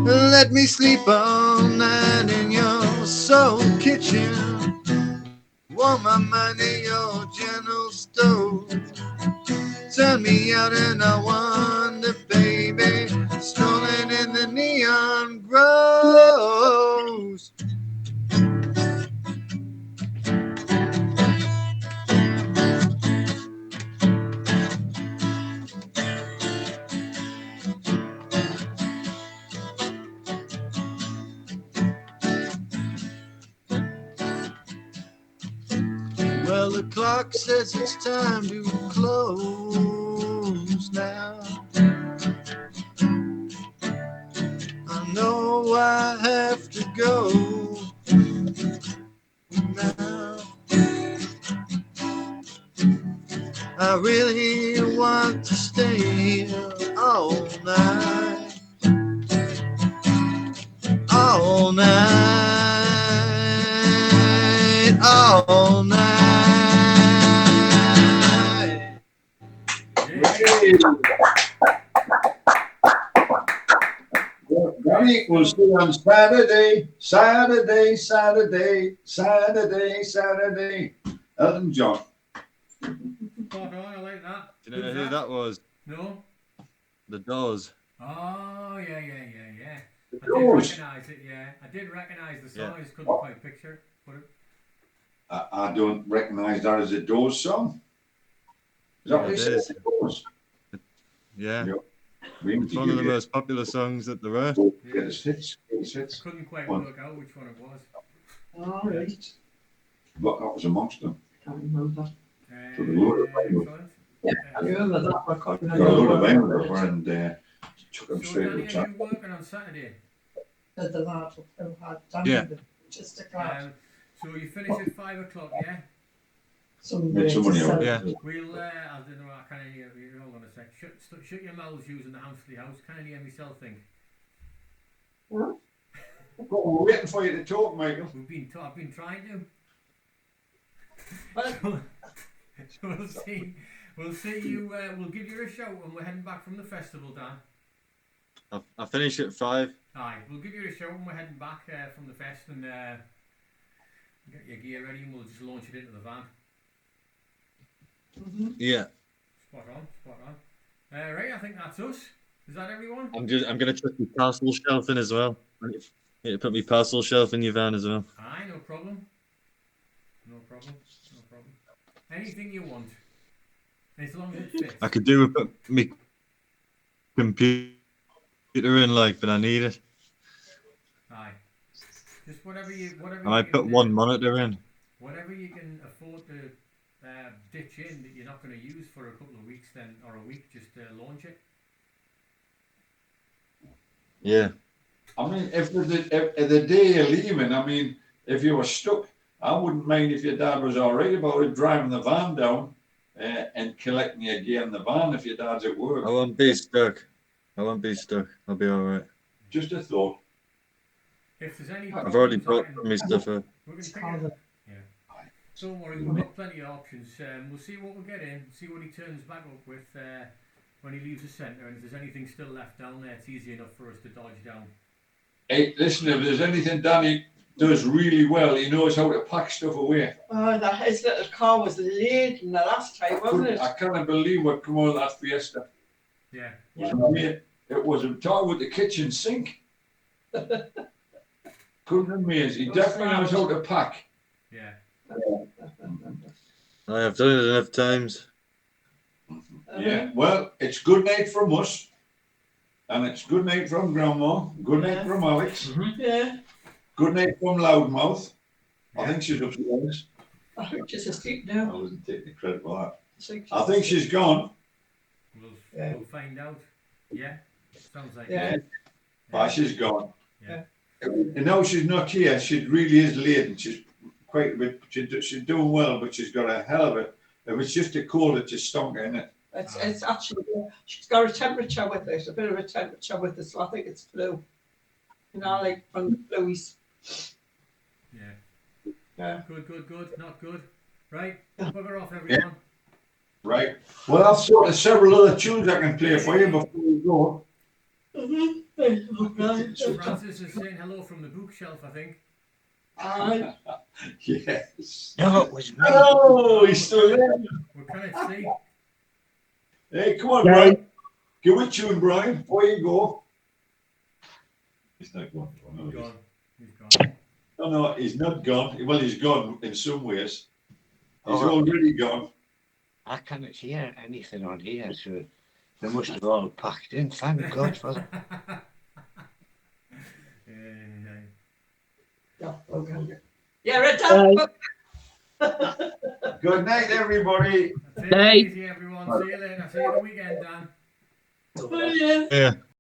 Let me sleep all night in your soul kitchen. Warm my mind in your gentle stove. Turn me out and I wonder, baby, strolling in the neon grows. Well, the clock says it's time to close now. I know I have to go now. I really want to stay here all night. All night. All night. Danny, we'll see you on Saturday. Elton John. Spot on, I like that. Do you know who that was? No? The Doors. Oh, yeah. I did Doors. recognise it, yeah. I did recognise the song, Yeah. I just couldn't quite picture it. But I don't recognise that as a Doors song. Is that what It you said? is. The Doors? Yeah. Yeah. We It's one of the most popular songs that there are. Greatest hits. Greatest I hits. couldn't quite One. work out which one it was. All right. But that was amongst them. Can't remember. So the Lord of Excellent. Yeah, I remember that. I can't Got a load of remember. them and took them So, straight to Danny, the are top. you working on Saturday? The lad who had done Yeah. just a class. So you finish at 5 o'clock, yeah? Somebody Make some money just out of said- it. Yeah. We'll, I don't know, I can't hear you. Hold on a sec. Shut your mouths using the Hamsley house. Can't hear myself think. We're waiting for you to talk, Michael. I've been trying to. Well, So we'll see. We'll see you. We'll give you a shout when we're heading back from the festival, Dan. I finish at 5. Aye, we'll give you a shout when we're heading back from the fest and get your gear ready, and we'll just launch it into the van. Yeah. Spot on. Right, I think that's us. Is that everyone? I'm gonna check the parcel shelf in as well. I need to put my parcel shelf in your van as well. Aye, no problem. No problem. Anything you want, as long as it fits. I could do with put my computer in, like, but I need it. Aye. Just whatever you. I might put one monitor in. Whatever you can afford to ditch in that you're not going to use for a couple of weeks, then or a week, just launch it. Yeah. I mean, if the day you're leaving, I mean, if you were stuck, I wouldn't mind if your dad was all right about it, driving the van down and collecting your gear in the van if your dad's at work. I won't be stuck. I'll be alright. Just a thought. If there's any, I've already problems, brought my stuff up. we can pick it up. Yeah. Don't worry, we've got plenty of options. We'll see what we'll get in, see what he turns back up with when he leaves the centre, and if there's anything still left down there, it's easy enough for us to dodge down. Hey, listen, if there's anything Danny does really well, he knows how to pack stuff away. Oh, his little car was laden the last time, wasn't it? I can't believe what come out of that Fiesta. Yeah. It was a tie with the kitchen sink. Couldn't amaze. He definitely knows how to pack. Yeah. I've done it enough times. Yeah. Well, it's good night from us. And it's good night from Grandma. Good night from Alex. Yeah. Good night from Loudmouth. I think she's upstairs. I think she's asleep I now. wasn't taking the credit for that. she's I think she's gone. We'll find out. Yeah. Sounds like Yeah. it. But she's gone. Yeah. And now she's not here. She really is late and she's quite a bit. She's doing well, but she's got a hell of it. If it's just a cold, it's a stonker, isn't it? It's actually, she's got a temperature with it, a bit of a temperature with it, so I think it's flu. You know, like from the fluies. Yeah. Yeah. Good. Not good. Right. Bugger off, everyone. Right. Well, I've sort of several other tunes I can play for you before we go. Francis is saying hello from the bookshelf, I think. Yes. No, it was me. Oh, he's still there. We cannot see. Hey, come on, Brian. Give a tune, Brian, before you go. He's not gone. He's gone. He's gone. No, he's not gone. Well, he's gone in some ways. He's Oh. already gone. I cannot hear anything on here, so they must have all packed in. Thank God for that. Yeah, okay. Yeah, right down. Good night, everybody. Take it easy, everyone. See you later. See you the weekend, Dan. Oh, yeah. Yeah.